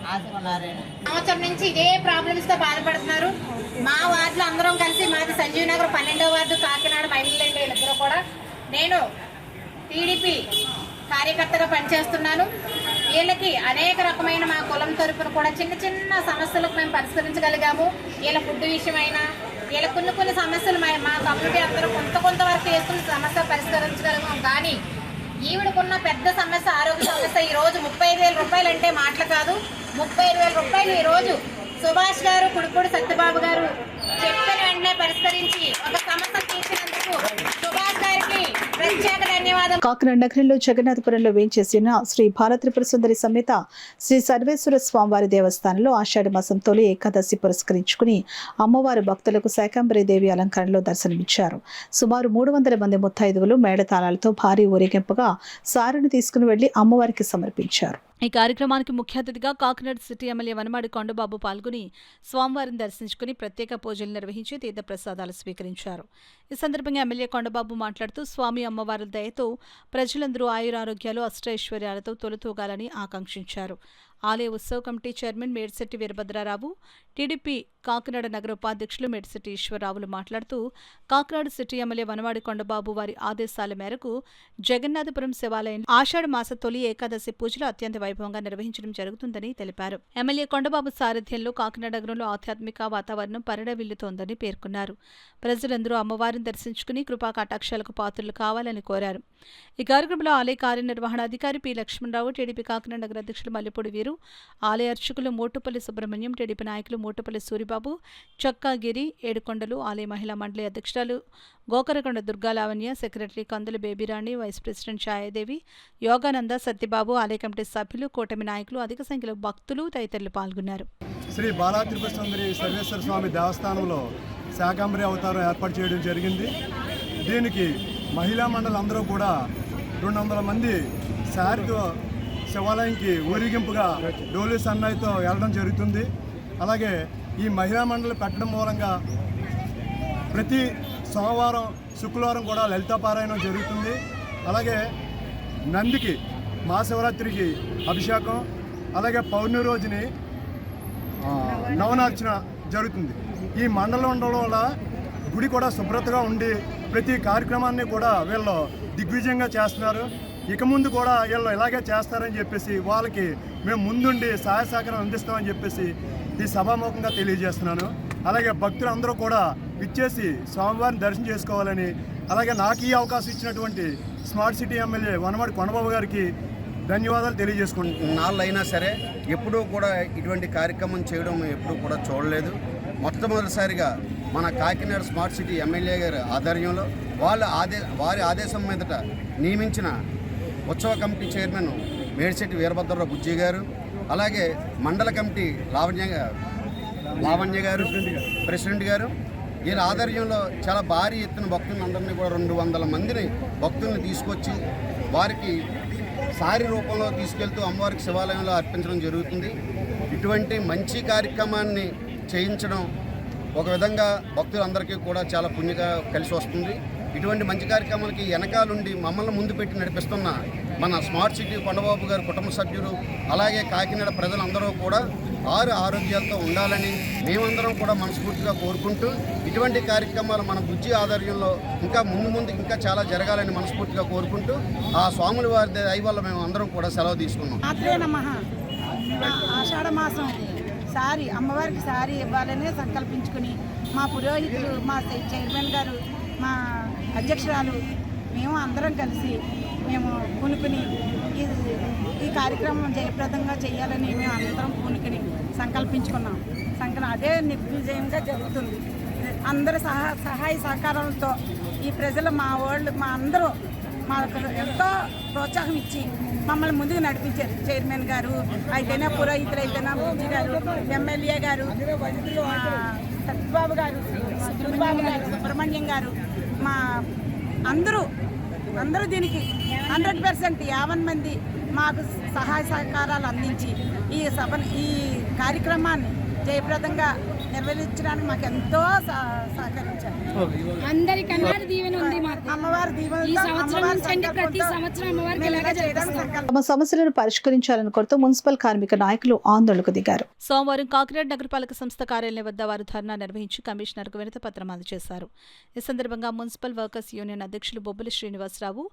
సంవత్సరం నుంచి ఇదే ప్రాబ్లమ్స్ తో బాధపడుతున్నారు. మా వార్డులో అందరం కలిసి, మాది సంజీవ్ నగర్ 12వ వార్డు, కాకినాడ మహిళలండి వీళ్ళిద్దరూ కూడా. నేను టీడీపీ కార్యకర్తగా పనిచేస్తున్నాను. వీళ్ళకి అనేక రకమైన మా కులం తరపున కూడా చిన్న చిన్న సమస్యలకు మేము పరిష్కరించగలిగాము. వీళ్ళ ఫుడ్ విషయమైనా, వీళ్ళ కొన్ని సమస్యలు మా కమ్యూనిటీ అందరూ కొంతవరకు వేసుకుని సమస్య పరిష్కరించగలిగాము. కానీ ఈవిడకున్న పెద్ద సమస్య, ఆరోగ్య సమస్య, ఈ రోజు 35,000 రూపాయలు అంటే మాటలు కాదు. 35,000 రూపాయలు ఈ రోజు సుభాష్ గారు, కుడుపూడి సత్యబాబు గారు చెప్పిన వెంటనే పరిష్కరించి ఒక సమస్య తీర్చినందుకు సుభాష్ గారికి ప్రత్యేక ధన్యవాదాలు. కాకినాడ నగరంలో జగన్నాథపురంలో వేంచేసిన శ్రీ భారత్రిపుర సుందరి సమేత శ్రీ సర్వేశ్వర స్వామివారి దేవస్థానంలో ఆషాఢ మాసం తొలి ఏకాదశి పురస్కరించుకుని అమ్మవారి భక్తులకు శాకంబరి దేవి అలంకరణలో దర్శనమిచ్చారు. సుమారు 300 మంది ముత్తైదువులు మేళతాళాలతో భారీ ఊరేగింపుగా సారెను తీసుకుని వెళ్లి అమ్మవారికి సమర్పించారు. ఈ కార్యక్రమానికి ముఖ్య అతిథిగా కాకినాడ సిటీ ఎమ్మెల్యే వనమాడి కొండబాబు పాల్గొని స్వామివారిని దర్శించుకుని ప్రత్యేక పూజలు నిర్వహించి తీర్థ ప్రసాదాలు స్వీకరించారు. ఈ సందర్భంగా ఎమ్మెల్యే కొండబాబు మాట్లాడుతూ స్వామి అమ్మవారి దయతో ప్రజలందరూ ఆయురారోగ్యాలు అష్టైశ్వర్యాలతో తొలతూగాలని ఆకాంక్షించారు. ఆలయ ఉత్సవ committee chairman Medisetti Veerabhadra Rao, TDP Kakinada నగర ఉపాధ్యక్షులు మేడిశెట్టి ఈశ్వరరావులు మాట్లాడుతూ కాకినాడ సిటీ ఎమ్మెల్యే వనమాడి కొండబాబు వారి ఆదేశాల మేరకు జగన్నాథపురం శివాలయం ఆషాఢ మాస తొలి ఏకాదశి పూజలు అత్యంత వైభవంగా నిర్వహించడం జరుగుతుందని తెలిపారు. ఎమ్మెల్యే కొండబాబు సారథ్యంలో కాకినాడ నగరంలో ఆధ్యాత్మిక వాతావరణం పరిడవిల్లుతోందని పేర్కొన్నారు. ప్రజలందరూ అమ్మవారిని దర్శించుకుని కృపా కటాక్షాలకు పాత్రలు కావాలని కోరారు. ఈ కార్యక్రమంలో ఆలయ కార్యనిర్వహణాధికారి పి లక్ష్మణరావు, టీడీపీ కాకినాడ నగర అధ్యక్షులు మల్లిపూడి వీరు, ఆలయ అర్చకులు మోటుపల్లి సుబ్రహ్మణ్యం, టీడీపీ నాయకులు మోటుపల్లి సూరిబాబు, చక్కాగిరి, ఏడుకొండలు, ఆలయ మహిళా మండలి అధ్యక్షురాలు గోకరకొండ దుర్గాలావణ్య, సెక్రటరీ కందుల బేబీరాణి, వైస్ ప్రెసిడెంట్ ఛాయాదేవి, యోగానంద, సత్యబాబు, ఆలయ కమిటీ సభ్యులు, కూటమి నాయకులు, అధిక సంఖ్యలో భక్తులు తదితరులు పాల్గొన్నారు. శ్రీ బాలాత్రిపుర సుందరి సర్వేశ్వర స్వామి దేవస్థానంలో శాకంబరి అవతారం ఏర్పాటు చేయడం జరిగింది. దీనికి మహిళా మండలి అందరూ కూడా 200 మంది శారీతో శివాలయంకి ఊరేగింపుగా డోలు సన్నాయితో వెళ్ళడం జరుగుతుంది. అలాగే ఈ మహిళా మండలి పెట్టడం మూలంగా ప్రతి సోమవారం, శుక్రవారం కూడా లలితాపారాయణం జరుగుతుంది. అలాగే నందికి మహాశివరాత్రికి అభిషేకం, అలాగే పౌర్ణమి రోజుని నవనార్చన జరుగుతుంది. ఈ మండలం ఉండడం వల్ల గుడి కూడా శుభ్రతగా ఉండి ప్రతి కార్యక్రమాన్ని కూడా వీళ్ళు దిగ్విజయంగా చేస్తున్నారు. ఇక ముందు కూడా వీళ్ళు ఇలాగే చేస్తారని చెప్పేసి వాళ్ళకి మేము ముందుండి సహాయ సహకారం అందిస్తామని చెప్పేసి ఈ సభాముఖంగా తెలియజేస్తున్నాను. అలాగే భక్తులు అందరూ కూడా ఇచ్చేసి స్వామివారిని దర్శనం చేసుకోవాలని, అలాగే నాకు ఈ అవకాశం ఇచ్చినటువంటి smart city MLA Vanamadi Kondababu గారికి ధన్యవాదాలు తెలియజేసుకుంటున్నాను. నాళ్ళైనా సరే ఎప్పుడూ కూడా ఇటువంటి కార్యక్రమం చేయడం ఎప్పుడూ కూడా చూడలేదు. మొట్టమొదటిసారిగా మన కాకినాడ స్మార్ట్ సిటీ ఎమ్మెల్యే గారి ఆధ్వర్యంలో వారి ఆదేశం మీదట నియమించిన ఉత్సవ కమిటీ చైర్మన్ మేడిశెట్టి వీరభద్రరావు బుజ్జి గారు, అలాగే మండల కమిటీ లావణ్య గారు, ప్రెసిడెంట్ గారు, వీళ్ళ ఆధ్వర్యంలో చాలా భారీ ఎత్తున భక్తులందరినీ కూడా 200 మందిని భక్తుల్ని తీసుకొచ్చి వారికి సారి రూపంలో తీసుకెళ్తూ అమ్మవారికి శివాలయంలో అర్పించడం జరుగుతుంది. ఇటువంటి మంచి కార్యక్రమాన్ని చేయించడం ఒక విధంగా భక్తులందరికీ కూడా చాలా పుణ్యంగా కలిసి వస్తుంది. ఇటువంటి మంచి కార్యక్రమాలకి వెనకాలండి మమ్మల్ని ముందు పెట్టి నడిపిస్తున్న మన స్మార్ట్ సిటీ కొండబాబు గారు కుటుంబ సభ్యులు, అలాగే కాకినాడ ప్రజలందరూ కూడా ఆరోగ్యాలతో ఉండాలని మేమందరం కూడా మనస్ఫూర్తిగా కోరుకుంటూ ఇటువంటి కార్యక్రమాలు మన బుజ్జి ఆధ్వర్యంలో ఇంకా ముందు ఇంకా చాలా జరగాలని మనస్ఫూర్తిగా కోరుకుంటూ ఆ స్వాముల వారి దయ వల్ల మేము అందరం కూడా సెలవు తీసుకున్నాం. ఆషాఢ మాసం సారీ అమ్మవారికి సారీ ఇవ్వాలని సంకల్పించుకుని మా పురోహితులు, మా చైర్మన్ గారు, మా అధ్యక్షురాలు, మేము అందరం కలిసి మేము పూనుకుని ఈ కార్యక్రమం జయప్రదంగా చేయాలని మేము అందరం పూనుకుని సంకల్పించుకున్నాం. అదే నిర్విజయంగా జరుగుతుంది. అందరి సహాయ సహకారాలతో ఈ ప్రజలు, మా వాళ్ళు, మా అందరూ మాకు ఎంతో ప్రోత్సాహం ఇచ్చి మమ్మల్ని ముందుకు నడిపించారు. చైర్మన్ గారు అయితేనే, పురోహితులు అయితేనే, బుజ్జి గారు, ఎమ్మెల్యే గారు, సత్యబాబు గారు, సుబ్రహ్మణ్యం గారు, మా అందరూ దీనికి 100% 50 మంది మాకు సహాయ సహకారాలు అందించి ఈ కార్యక్రమాన్ని జయప్రదంగా నెరవేర్చడానికి మాకు ఎంతో సహకరించారు. అందరికన్నా దీవెన ఉంది మాకు. అమ్మవారి దీవెన ఈ సంవత్సరం నుంచి అంటే ప్రతి సంవత్సరం అమ్మవారికి ఇలాగే చేస్తాం. తమ సమస్యలను పరిష్కరించాలని కోరుతూ మున్సిపల్ కార్మిక నాయకులు ఆందోళనకు దిగారు. సోమవారం కాకినాడ నగరపాలక సంస్థ కార్యాలయం వద్ద వారు ధర్నా నిర్వహించి కమిషనర్కు వినతి పత్రం అందజేశారు. ఈ సందర్భంగా మున్సిపల్ వర్కర్స్ యూనియన్ అధ్యక్షులు బొబ్బిలి శ్రీనివాసరావు,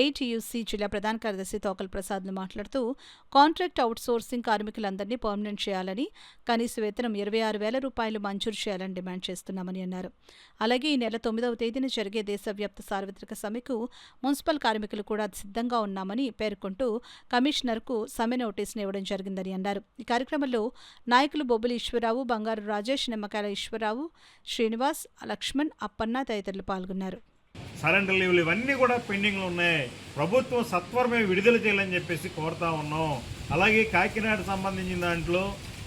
ఏటీయూసీ జిల్లా ప్రధాన కార్యదర్శి తోకల్ ప్రసాద్లు మాట్లాడుతూ కాంట్రాక్ట్ అవుట్సోర్సింగ్ కార్మికులందరినీ పర్మనెంట్ చేయాలని, కనీస వేతనం 26,000 రూపాయలు మంజూరు చేయాలని డిమాండ్ చేస్తున్నామని అన్నారు. అలాగే ఈ నెల 9వ తేదీన జరిగే దేశవ్యాప్త సార్వత్రిక సమ్మెకు మున్సిపల్ కార్మికులు కూడా సిద్ధంగా ఉన్నామని పేర్కొంటూ కమిషనర్కు సమ్మె నోటీసును ఇవ్వడం జరిగిందని అన్నారు. ఈ కార్యక్రమంలో నాయకులు బొబ్బిలి ఈశ్వరరావు, బంగారు రాజేష్, నిమ్మకాయల ఈశ్వరరావు, శ్రీనివాస్, లక్ష్మణ్, అప్పన్న తదితరులు పాల్గొన్నారు. సరెండర్ లీవ్లు ఇవన్నీ కూడా పెండింగ్లు ఉన్నాయి. ప్రభుత్వం సత్వరమే విడుదల చేయాలని చెప్పేసి కోరుతా ఉన్నాం. అలాగే కాకినాడ సంబంధించిన దాంట్లో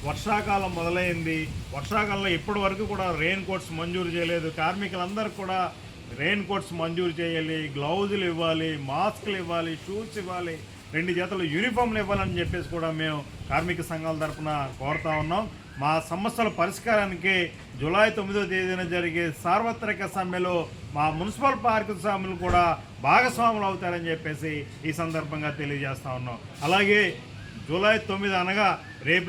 వర్షాకాలం మొదలైంది. వర్షాకాలంలో ఇప్పటి వరకు కూడా రెయిన్ కోట్స్ మంజూరు చేయలేదు. కార్మికులందరికీ కూడా రెయిన్ కోట్స్ మంజూరు చేయాలి, గ్లౌజులు ఇవ్వాలి, మాస్కులు ఇవ్వాలి, షూస్ ఇవ్వాలి, 2 జతలు యూనిఫామ్లు ఇవ్వాలని చెప్పేసి కూడా మేము కార్మిక సంఘాల తరఫున కోరుతా ఉన్నాం. మా సమస్యల పరిష్కారానికి జూలై 9వ తేదీన జరిగే సార్వత్రిక సమ్మెలో మా మున్సిపల్ పారిశ్రామికులు కూడా భాగస్వాములు అవుతారని చెప్పేసి ఈ సందర్భంగా తెలియజేస్తా ఉన్నాం. అలాగే జూలై 9 అనగా రేపు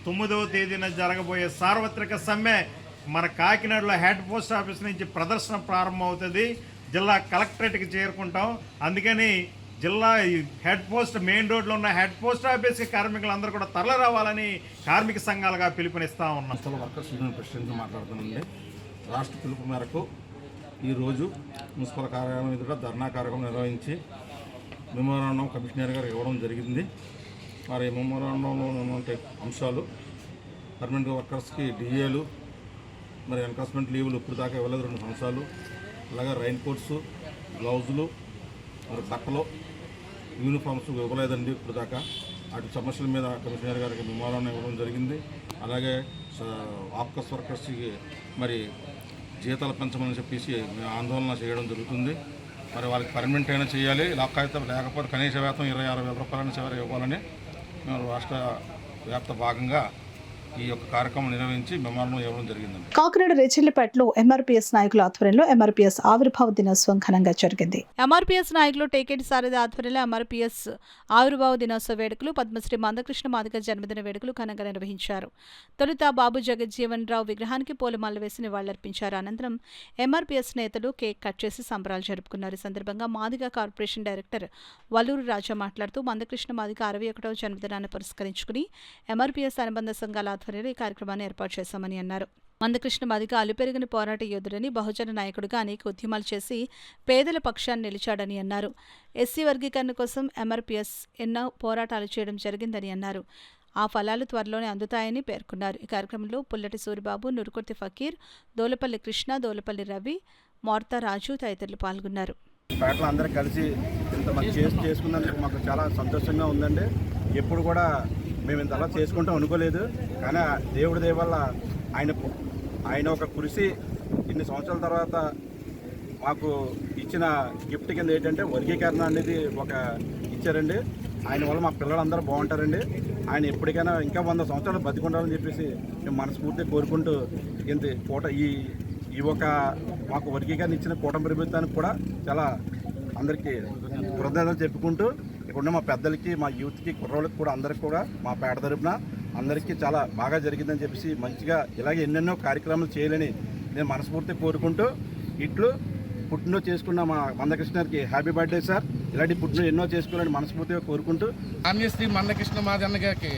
9వ తేదీన జరగబోయే సార్వత్రిక సమ్మె మన కాకినాడలో హెడ్ పోస్ట్ ఆఫీస్ నుంచి ప్రదర్శన ప్రారంభమవుతుంది. జిల్లా కలెక్టరేట్కి చేరుకుంటాం. అందుకని జిల్లా హెడ్ పోస్ట్ మెయిన్ రోడ్లో ఉన్న హెడ్ పోస్ట్ ఆఫీస్కి కార్మికులందరూ కూడా తరలి రావాలని కార్మిక సంఘాలుగా పిలుపునిస్తా ఉన్నాం. వర్కర్స్ యూనియన్ ప్రెసిడెంట్ మాట్లాడుతున్నానండి. రాష్ట్ర పిలుపు మేరకు ఈరోజు మున్సిపల్ కార్యాలయం ఎదుట ధర్నా కార్యక్రమం నిర్వహించి మెమోరాండం కమిషనర్ గారు ఇవ్వడం జరిగింది. మరి మెమోరాండంలో ఉన్నటువంటి అంశాలు పర్మనెంట్ వర్కర్స్కి డిఏలు, మరి ఎన్కాస్మెంట్ లీవులు ఇప్పుడు దాకా ఇవ్వలేదు 2 సంవత్సరాలు. అలాగే రైన్ కోట్స్, గ్లౌజులు, మరి బట్టలు, యూనిఫామ్స్ ఇవ్వలేదండి ఇప్పుడు దాకా. అటు సమస్యల మీద కమిషనర్ గారికి మెమోరాండం ఇవ్వడం జరిగింది. అలాగే ఆప్కస్ వర్కర్స్కి మరి జీతాలు పెంచమని చెప్పేసి ఆందోళన చేయడం జరుగుతుంది. మరి వాళ్ళకి పర్మనెంట్ అయినా చేయాలి, లేకపోతే కనీస వేతనం 26,000 రూపాయలని చివరి ఇవ్వాలని మేము రాష్ట్ర వ్యాప్త భాగంగా ఈ యొక్క కార్యక్రమం నిర్వహించి మెమోరాండం ఇవ్వడం జరిగింది. కాకినాడ రేచిల్లపేటలో ఎంఆర్పీఎస్ నాయకుల ఆధ్వర్యంలో ఎంఆర్పీఎస్ ఆవిర్భావ దినోత్సవం ఘనంగా జరిగింది. ఎంఆర్పీఎస్ నాయకులు టేకేటి సారథి ఆధ్వర్యంలో ఎంఆర్పీఎస్ ఆవిర్భావ దినోత్సవ వేడుకలు, పద్మశ్రీ మందకృష్ణ మాదిగ జన్మదిన వేడుకలు ఘనంగా నిర్వహించారు. తొలుత బాబు జగజ్జీవన్ రావు విగ్రహానికి పూలమాలలు వేసి నివాళులర్పించారు. అనంతరం ఎంఆర్పీఎస్ నేతలు కేక్ కట్ చేసి సంబరాలు జరుపుకున్నారు. ఈ సందర్భంగా మాదిగ కార్పొరేషన్ డైరెక్టర్ వల్లూరు రాజా మాట్లాడుతూ మందకృష్ణ మాదిగ 61వ జన్మదినాన్ని పురస్కరించుకుని ఎంఆర్పీఎస్ అనుబంధ సంఘాల ఆధ్వర్యంలో ఈ కార్యక్రమాన్ని ఏర్పాటు చేశామని అన్నారు. మందకృష్ణ మాదిగ అలుపెరిగిన పోరాట యోధుడని, బహుజన నాయకుడిగా అనేక ఉద్యమాలు చేసి పేదల పక్షాన్ని నిలిచాడని అన్నారు. ఎస్సీ వర్గీకరణ కోసం ఎంఆర్పీఎస్ ఎన్నో పోరాటాలు చేయడం జరిగిందని అన్నారు. ఆ ఫలాలు త్వరలోనే అందుతాయని పేర్కొన్నారు. ఈ కార్యక్రమంలో పుల్లటి సూరిబాబు, నురుకుర్తి ఫకీర్, దోలపల్లి కృష్ణ, దోలపల్లి రవి, మోర్తా రాజు తదితరులు పాల్గొన్నారు. పేటలో అందరూ కలిసి ఇంత మంచి చేసుకున్నందుకు మాకు చాలా సంతోషంగా ఉందండి. ఎప్పుడు కూడా మేము ఇంత అలా చేసుకుంటాం అనుకోలేదు. కానీ దేవుడి దయ వల్ల ఆయన ఒక కృషి ఇన్ని సంవత్సరాల తర్వాత మాకు ఇచ్చిన గిఫ్ట్ కింద ఏంటంటే వర్గీకరణ అనేది ఒక ఇచ్చారండి. ఆయన వల్ల మా పిల్లలందరూ బాగుంటారండి. ఆయన ఎప్పటికైనా ఇంకా 100 సంవత్సరాలు బతికుండాలని చెప్పేసి మేము మనస్ఫూర్తిగా కోరుకుంటూ ఇంత ఈ ఒక మాకు వర్గీకరణ ఇచ్చిన కూటమి ప్రభుత్వానికి కూడా చాలా అందరికీ కృతజ్ఞతలు చెప్పుకుంటూ ఇక్కడ మా పెద్దలకి, మా యూత్కి, కుర్రోళ్ళకి కూడా అందరికి కూడా మా పేట తరపున అందరికీ చాలా బాగా జరిగిందని చెప్పేసి మంచిగా ఇలాగే ఎన్నెన్నో కార్యక్రమాలు చేయాలని నేను మనస్ఫూర్తిగా కోరుకుంటూ ఇట్లు పుట్టినరోజు చేసుకున్న మా మందకృష్ణకి హ్యాపీ బర్త్డే సార్. ఇలాంటి పుట్టినరోజు ఎన్నో చేసుకోవాలని మనస్ఫూర్తిగా కోరుకుంటూ శ్రీ మందకృష్ణ మాదన్న గారికి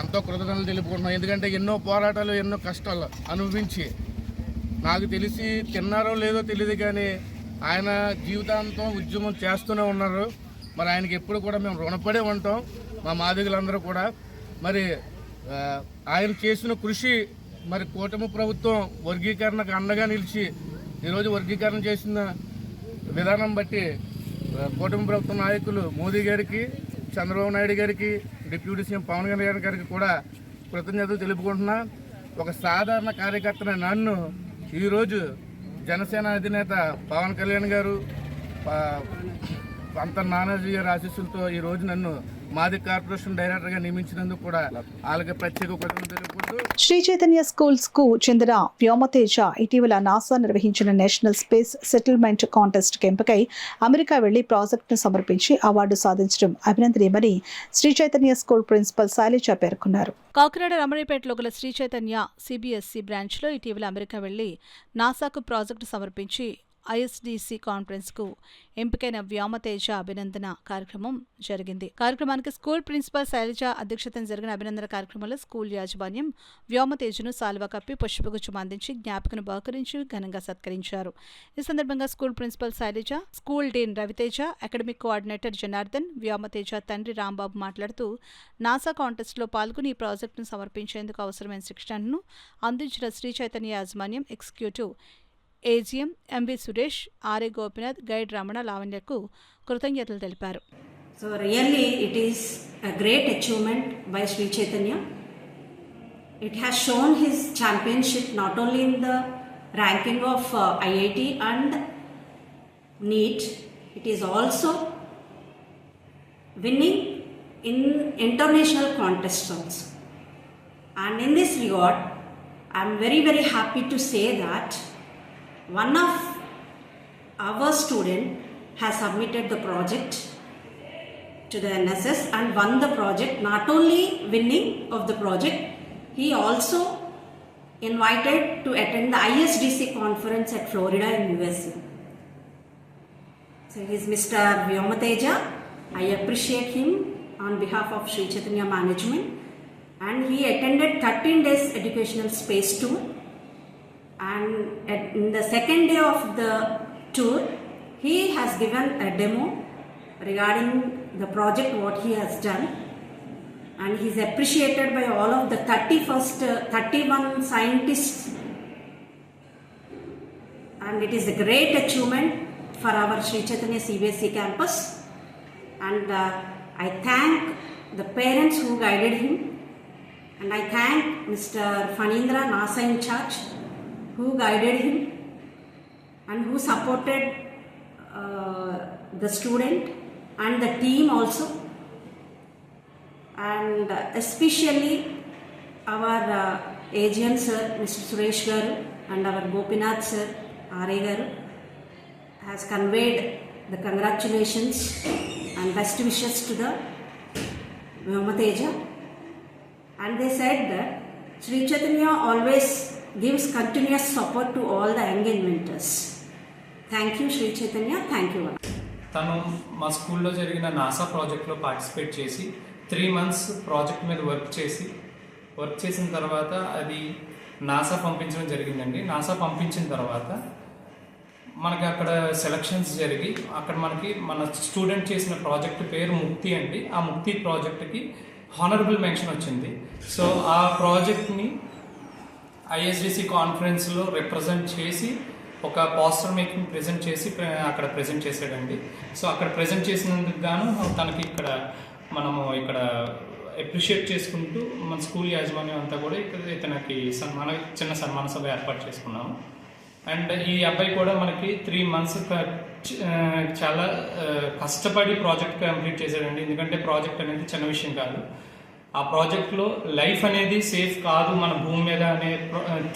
ఎంతో కృతజ్ఞతలు తెలుపుకుంటున్నాం. ఎందుకంటే ఎన్నో పోరాటాలు, ఎన్నో కష్టాలు అనుభవించి నాకు తెలిసి తిన్నారో లేదో తెలియదు కానీ ఆయన జీవితాంతం ఉద్యమం చేస్తూనే ఉన్నారు. మరి ఆయనకి ఎప్పుడు కూడా మేము రుణపడే ఉంటాం, మా మాదిగలందరూ కూడా. మరి ఆయన చేసిన కృషి, మరి కూటమి ప్రభుత్వం వర్గీకరణకు అండగా నిలిచి ఈరోజు వర్గీకరణ చేసిన విధానం బట్టి కూటమి ప్రభుత్వ నాయకులు మోదీ గారికి, చంద్రబాబు నాయుడు గారికి, డిప్యూటీ సీఎం పవన్ కళ్యాణ్ గారికి కూడా కృతజ్ఞతలు తెలుపుకుంటున్నా. ఒక సాధారణ కార్యకర్తన నన్ను ఈరోజు జనసేన అధినేత పవన్ కళ్యాణ్ గారు, పంత నానాజీ గారి ఆశీస్సులతో ఈరోజు నన్ను మాది కార్పొరేషన్ డైరెక్టర్గా నియమించినందుకు కూడా వాళ్ళకి ప్రత్యేక కృతజ్ఞతలు తెలుపుకుంటూ శ్రీ చైతన్య స్కూల్స్ కు చెందిన వ్యోమతేజ ఇటీవల నాసా నిర్వహించిన నేషనల్ స్పేస్ సెటిల్మెంట్ కాంటెస్ట్ కి ఎంపికై అమెరికా వెళ్లి ప్రాజెక్టును సమర్పించి అవార్డు సాధించడం అభినందనీయమని శ్రీ చైతన్య స్కూల్ ప్రిన్సిపల్ శైలజ పేర్కొన్నారు. కాకినాడ రమణీపేటలో గల శ్రీ చైతన్య సిబిఎస్ఈ బ్రాంచ్లో ఇటీవల అమెరికా వెళ్లి నాసాకు ప్రాజెక్టు సమర్పించి ఐఎస్డిసి కాన్ఫరెన్స్ కు ఎంపికైన వ్యోమతేజ అభినందన కార్యక్రమం జరిగింది. కార్యక్రమానికి స్కూల్ ప్రిన్సిపల్ శైలజ అధ్యక్షతన జరిగిన అభినందన కార్యక్రమంలో స్కూల్ యాజమాన్యం వ్యోమతేజను సాల్వా కప్పి పుష్పగుచ్చం అందించి జ్ఞాపికను బహుకరించి ఘనంగా సత్కరించారు. ఈ సందర్భంగా school principal Sailaja, school dean Raviteja, academic coordinator Janardhan, Vyomateja తండ్రి రాంబాబు మాట్లాడుతూ నాసా కాంటెస్ట్లో పాల్గొని ఈ ప్రాజెక్టును సమర్పించేందుకు అవసరమైన శిక్షణను అందించిన శ్రీ చైతన్య యాజమాన్యం executive AGM MV Suresh, RA Gopinath, guide Ramana, లావణ్యకు కృతజ్ఞతలు తెలిపారు. So really it is a great achievement by Sri Chaitanya. It has shown his championship not only in the ranking of IIT and NEET, it is also winning in international contests also. And in this regard, I am very, very happy to say that one of our student has submitted the project to the NSS and won the project. Not only winning of the project, he also invited to attend the ISDC conference at Florida in USA. So he is Mr. Vyomateja. I appreciate him on behalf of Sri Chaitanya management, and he attended 13 days educational space tour. And in the second day of the tour, he has given a demo regarding the project, what he has done, and he is appreciated by all of the 31 scientists, and it is a great achievement for our Sri Chaitanya CBSE campus, and I thank the parents who guided him, and I thank Mr. Fanindra, NASA in charge, who guided him and who supported the student and the team also, and especially our AGM sir, Mr. Suresh Garu, and our Gopinath sir, R.A. Garu, has conveyed the congratulations and best wishes to the Vyomateja, and they said that Sri Chaitanya always gives continuous support to all the young inventors. Thank you, Sri Chaitanya. Thank you. తను మా స్కూల్లో జరిగిన NASA ప్రాజెక్ట్లో participate చేసి 3 months project మీద work చేసిన తర్వాత అది నాసా పంపించడం జరిగిందండి. నాసా పంపించిన తర్వాత మనకి అక్కడ సెలక్షన్స్ జరిగి అక్కడ మనకి మన స్టూడెంట్ చేసిన ప్రాజెక్ట్ పేరు ముక్తి అండి. ఆ ముక్తి ప్రాజెక్ట్కి హానరబుల్ మెన్షన్ వచ్చింది. సో ఆ ప్రాజెక్ట్ని ఐఎస్డిసి కాన్ఫరెన్స్లో రిప్రజెంట్ చేసి ఒక పోస్టర్ మేకింగ్ ప్రెజెంట్ చేసి అక్కడ ప్రెజెంట్ చేశాడండి. సో అక్కడ ప్రెజెంట్ చేసినందుకు గాను తనకి మనము ఇక్కడ అప్రిషియేట్ చేసుకుంటూ మన స్కూల్ యాజమాన్యం అంతా కూడా ఇతనికి చిన్న సన్మాన సభ ఏర్పాటు చేసుకున్నాము. అండ్ ఈ అబ్బాయి కూడా మనకి 3 months చాలా కష్టపడి ప్రాజెక్ట్ కంప్లీట్ చేశాడండి. ఎందుకంటే ప్రాజెక్ట్ అనేది చిన్న విషయం కాదు. ఆ ప్రాజెక్ట్లో లైఫ్ అనేది సేఫ్ కాదు మన భూమి మీద అనే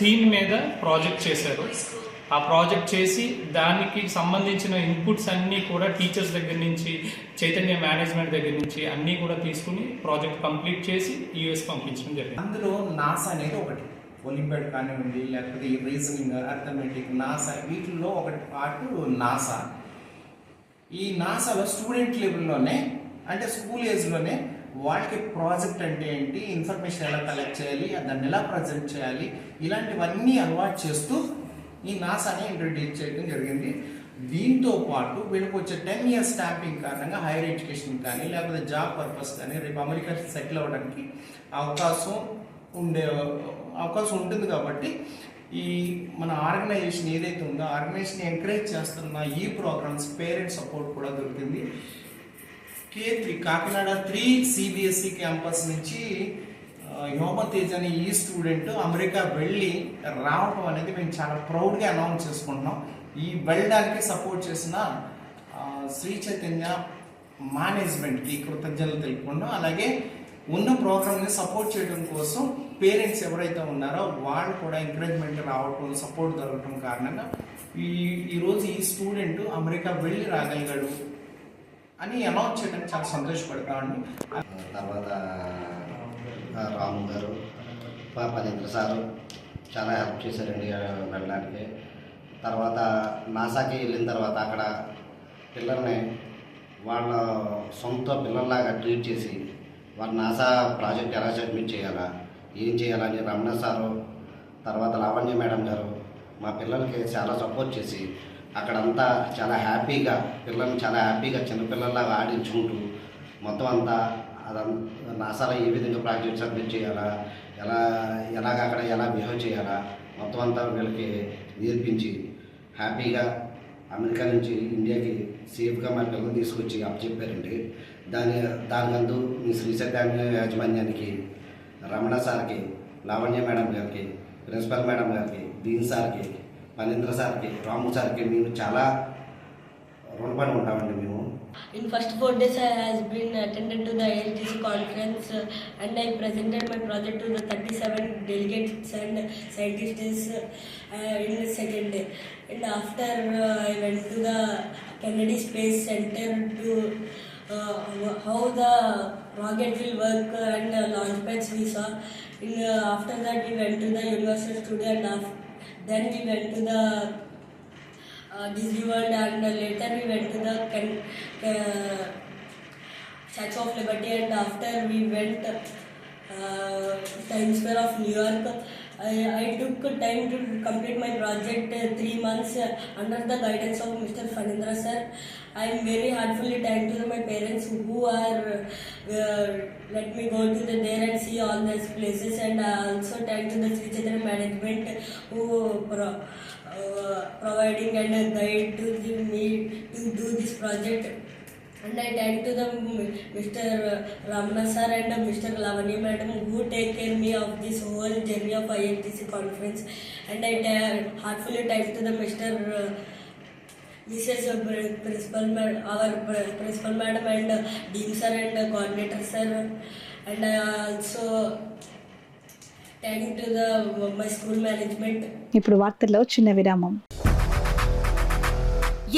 థీమ్ మీద ప్రాజెక్ట్ చేశారు. ఆ ప్రాజెక్ట్ చేసి దానికి సంబంధించిన ఇన్పుట్స్ అన్నీ కూడా టీచర్స్ దగ్గర నుంచి, చైతన్య మేనేజ్మెంట్ దగ్గర నుంచి అన్నీ కూడా తీసుకుని ప్రాజెక్ట్ కంప్లీట్ చేసి యూఎస్ పంపించడం జరిగింది. అందులో నాసా అనేది ఒకటి, ఒలింపియాడ్ కానివ్వండి, లేకపోతే ఈ రీజనింగ్, అర్థమెటిక్, నాసా వీటిల్లో ఒకటి పార్ట్ నాసా. ఈ నాసాలో స్టూడెంట్ లెవెల్లోనే అంటే స్కూల్ ఏజ్లోనే వాళ్ళకి ప్రాజెక్ట్ అంటే ఏంటి, ఇన్ఫర్మేషన్ ఎలా కలెక్ట్ చేయాలి, దాన్ని ఎలా ప్రజెంట్ చేయాలి, ఇలాంటివన్నీ అలవాటు చేస్తూ ఈ నాసాని ఇంట్రడ్యూస్ చేయడం జరిగింది. దీంతో పాటు వీళ్ళకి వచ్చే 10 years స్టాంపింగ్ కారణంగా హైయర్ ఎడ్యుకేషన్ కానీ లేకపోతే జాబ్ పర్పస్ కానీ రేపు అమెరికా సెటిల్ అవ్వడానికి అవకాశం ఉంటుంది. కాబట్టి ఈ మన ఆర్గనైజేషన్ ఏదైతే ఉందో ఆర్గనైజేషన్ ఎంకరేజ్ చేస్తున్న ఈ ప్రోగ్రామ్స్ పేరెంట్స్ సపోర్ట్ కూడా దొరికింది. K3 కాకినాడ 3 CBSE క్యాంపస్ నుంచి వ్యోమతేజ అనే ఈ స్టూడెంట్ అమెరికా వెళ్ళి రావడం అనేది మేము చాలా ప్రౌడ్గా అనౌన్స్ చేసుకుంటున్నాం. ఈ వెళ్ళడానికి సపోర్ట్ చేసిన శ్రీ చైతన్య మేనేజ్మెంట్కి కృతజ్ఞతలు తెలుపుకుంటాం. అలాగే ఉన్న ప్రోగ్రామ్ని సపోర్ట్ చేయడం కోసం పేరెంట్స్ ఎవరైతే ఉన్నారో వాళ్ళు కూడా ఎంకరేజ్మెంట్ రావటం, సపోర్ట్ దొరకటం కారణంగా ఈరోజు ఈ స్టూడెంట్ అమెరికా వెళ్ళి రాగలిగాడు అని అనౌన్స్ చేయడానికి చాలా సంతోషపడతామండి. తర్వాత రాము గారు, పనేంద్ర సారు చాలా హెల్ప్ చేశారండి వెళ్ళడానికి. తర్వాత నాసాకి వెళ్ళిన తర్వాత అక్కడ పిల్లల్ని వాళ్ళ సొంత పిల్లల్లాగా ట్రీట్ చేసి వాళ్ళ నాసా ప్రాజెక్ట్ ఎలా సబ్మిట్ చేయాలా, ఏం చేయాలని రమణ సారు, తర్వాత లావణ్య మేడం గారు మా పిల్లలకి చాలా సపోర్ట్ చేసి అక్కడంతా చాలా హ్యాపీగా పిల్లల్ని చాలా హ్యాపీగా చిన్నపిల్లల్లాగా ఆడించుకుంటూ మొత్తం అంతా నాసాలో ఏ విధంగా ప్రాజెక్ట్ సబ్మిట్ చేయాలా, ఎలాగ అక్కడ ఎలా బిహేవ్ చేయాలా మొత్తం అంతా వీళ్ళకి నేర్పించి హ్యాపీగా అమెరికా నుంచి ఇండియాకి సేఫ్గా మా పిల్లల్ని తీసుకొచ్చి అప్పచెప్పారండి. దానికందు మీ శ్రీశైలం యాజమాన్యానికి, రమణ సార్కి, లావణ్య మేడం గారికి, ప్రిన్సిపల్ మేడం గారికి, డీన్ సార్కి, పనేంద్ర సార్కి, రాము సార్కి మేము చాలా రుణపడి ఉంటామండి. మేము In first 4 days I has been attended to the ALTC conference and I presented my project to the 37 delegates and scientists in the second day. And after I went to the Kennedy Space Center to how the rocket will work and launch pads we saw. After that we went to the Universal Studio and then we went to the Disney World and later we went to the Statue of Liberty and after we went Times Square of New York. I took time to complete my project 3 months under the guidance of Mr. Phanindra sir. I am very heartfully thankful to my parents who are let me go to there and see all these places, and I also thank to the Sri Chitra management who providing and guide to me to do this project. And I thank to the Mr. Ramana sir and Mr. Lavanya madam who take care me of this whole journey of ILTC conference. And I heartfully thank to the Mr. Mrs. Principal our Principal madam and Dean sir and coordinator sir. And I also thank to the my school management. ఇప్పుడు వార్తల్లో చిన్న విరామం.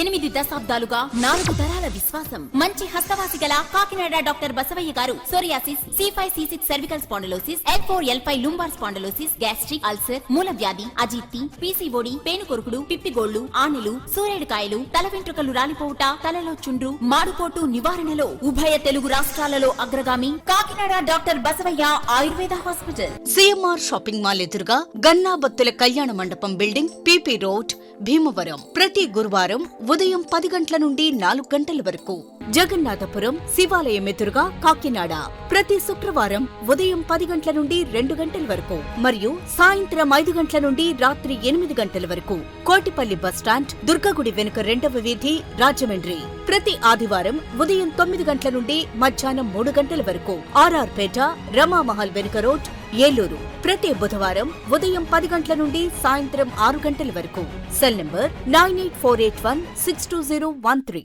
8 దశాబ్దాలుగా 4 తరాల విశ్వాసం. మంచి హస్తవాసి గల Kakinada doctor Basavaiah గారు psoriasis, C5, C6 cervical spondylosis, L4, L5 lumbar spondylosis, gastric ulcer, మూల వ్యాధి, అజీర్తి, PCOD, పేనుకొరుకుడు, పిప్పిగోళ్లు, ఆనెలు, సూరేడుకాయలు, తల వెంట్రుకలు రాలిపోవుట, తలలో చుండ్రు, మాడుపోటు నివారణలో ఉభయ తెలుగు రాష్ట్రాలలో అగ్రగామి Kakinada doctor Basavayya Ayurveda hospital. CMR shopping mall ఎదురుగా గన్నాబత్తుల కళ్యాణ మండపం బిల్డింగ్, PP రోడ్, భీమవరం. ప్రతి గురువారం ఉదయం 10 గంటల నుండి 4 గంటల వరకు. జగన్నాథపురం శివాలయం ఎదురుగా కాకినాడ ప్రతి శుక్రవారం ఉదయం 10 గంటల నుండి 2 గంటల వరకు మరియు సాయంత్రం 5 గంటల నుండి రాత్రి 8 గంటల వరకు. కోటిపల్లి బస్టాండ్, దుర్గగుడి వెనుక 2వ వీధి, రాజమండ్రి. ప్రతి ఆదివారం ఉదయం 9 గంటల నుండి మధ్యాహ్నం 3 గంటల వరకు. RR పేట, రమామహల్ వెనుక రోడ్, ఏలూరు. ప్రతి బుధవారం ఉదయం 10 గంటల నుండి సాయంత్రం 6 గంటల వరకు. Cell number 9848162013.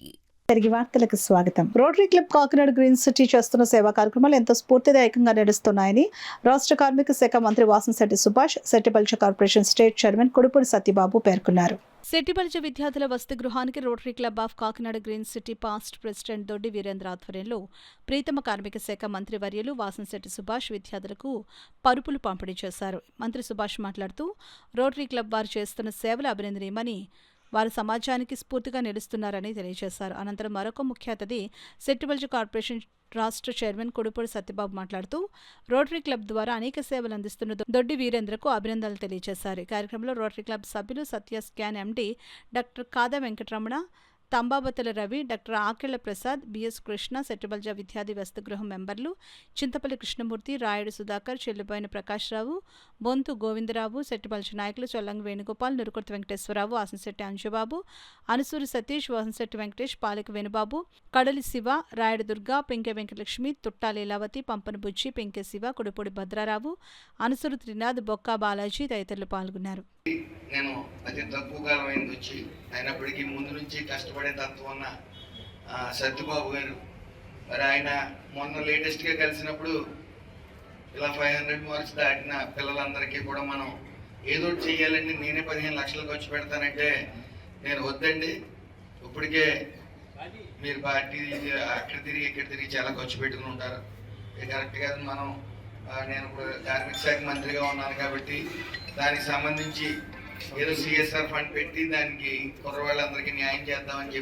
తిరిగి వార్తలకు స్వాగతం. Rotary club Kakinada green city చేస్తున్న సేవా కార్యక్రమాలు ఎంతో స్ఫూర్తిదాయకంగా నడుస్తున్నాయని రాష్ట్ర కార్మిక శాఖ మంత్రి Vasamsetti Subhash, Settibalija corporation state chairman Kudupudi Satyababu పేర్కొన్నారు. సెట్టిపల్చ విద్యార్థుల వసతి గృహానికి Rotary club of Kakinada green city past president Doddi Veerendra ఆధ్వర్యంలో ప్రీతమ కార్మిక శాఖ మంత్రి వర్యులు వాసంశెట్టి సుభాష్ విద్యార్థులకు పరుపులు పంపిణీ చేశారు. మంత్రి సుభాష్ మాట్లాడుతూ రోటరీ క్లబ్ వారు చేస్తున్న సేవలు అభినందనీయమని, వారు సమాజానికి స్ఫూర్తిగా నిలుస్తున్నారని తెలియజేశారు. అనంతరం మరొక ముఖ్య అతిథి సెట్టిపల్చ కార్పొరేషన్ రాష్ట్ర చైర్మన్ కొడుపూడి సత్యబాబు మాట్లాడుతూ రోటరీ క్లబ్ ద్వారా అనేక సేవలు అందిస్తున్న దొడ్డి వీరేంద్రకు అభినందనలు తెలియజేశారు. ఈ కార్యక్రమంలో రోటరీ క్లబ్ సభ్యులు సత్య స్కాన్ MD డాక్టర్ కాదా వెంకటరమణ, తంబాబతుల రవి, డాక్టర్ ఆకెళ్ల ప్రసాద్, బిఎస్ కృష్ణ, సెట్టిబల్జ విద్యార్థి వసతి గృహం మెంబర్లు చింతపల్లి కృష్ణమూర్తి, రాయుడు సుధాకర్, చెల్లిపోయిన ప్రకాశ్రావు, బొంతు గోవిందరావు, సెట్టిబల్జ నాయకులు చొల్లంగి వేణుగోపాల్, నురుకుర్తి వెంకటేశ్వరరావు, ఆసంశెట్టి అంజుబాబు, అనుసూరి సతీష్, వాసంశెట్టి వెంకటేష్, పాలిక వేణుబాబు, కడలి శివ, రాయుడు దుర్గా, పెంకె వెంకటలక్ష్మి, తుట్టా లీలావతి, పంపన బుజ్జి, పెంకె శివ, కుడిపూడి భద్రారావు, అనుసూరి త్రినాథ్, బొక్కా బాలాజీ తదితరులు పాల్గొన్నారు. నేను అతి తక్కువ కాలమైంది వచ్చి అయినప్పటికీ ముందు నుంచి కష్టపడే తత్వం ఉన్న సత్యబాబు గారు మరి ఆయన మొన్న లేటెస్ట్గా కలిసినప్పుడు ఇలా 500 మార్క్స్ దాటిన పిల్లలందరికీ కూడా మనం ఏదో చెయ్యాలండి, నేనే 15 లక్షలు ఖర్చు పెడతానంటే నేను వద్దండి, ఇప్పటికే మీరు పార్టీ అక్కడ తిరిగి ఇక్కడ తిరిగి చాలా ఖర్చు పెట్టుకుని ఉంటారు, ఇది కరెక్ట్ కాదు. మనం నేను ఇప్పుడు కార్మిక శాఖ మంత్రిగా ఉన్నాను కాబట్టి దానికి సంబంధించి ఏదో సిఎస్ఆర్ ఫండ్ పెట్టి దానికి కుర్రవాళ్ళందరికీ న్యాయం చేద్దామని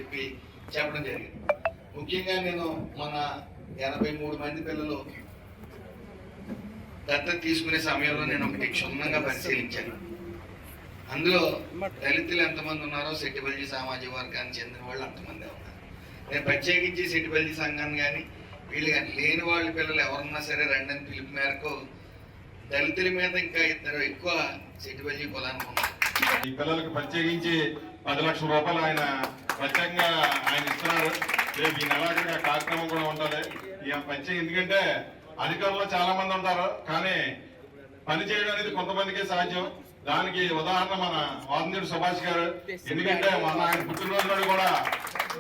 చెప్పడం జరిగింది. ముఖ్యంగా నేను మన 83 మంది పిల్లలు దత్తత తీసుకునే సమయంలో నేను ఒకటి క్షుణ్ణంగా పరిశీలించాను. అందులో దళితులు ఎంతమంది ఉన్నారో సెట్టిబల్జీ సామాజిక వర్గానికి చెందిన వాళ్ళు అంతమంది ఉన్నారు. నేను ప్రత్యేకించి సెట్టిబల్జీ సంఘాన్ని కానీ వీళ్ళు కానీ లేని వాళ్ళ పిల్లలు ఎవరున్నా సరే రెండని పిలుపు మేరకు దళితుల మీద ఇంకా 2 ఎక్కువ సెట్టిబల్జీ కులానికి ఉన్నారు. ఈ పిల్లలకు ప్రత్యేకించి 10 లక్షల రూపాయలు ఆయన ప్రత్యేకంగా ఆయన ఇస్తున్నారు. రేపు ఈ నెల కార్యక్రమం కూడా ఉంటుంది. ఇక ప్రత్యేక ఎందుకంటే అధికారులు చాలా మంది ఉంటారు, కానీ పని చేయడం అనేది కొంతమందికే సాధ్యం. దానికి ఉదాహరణ మన వాదంతుడు సుభాష్ గారు. ఎందుకంటే మొన్న ఆయన పుట్టినరోజు నాడు కూడా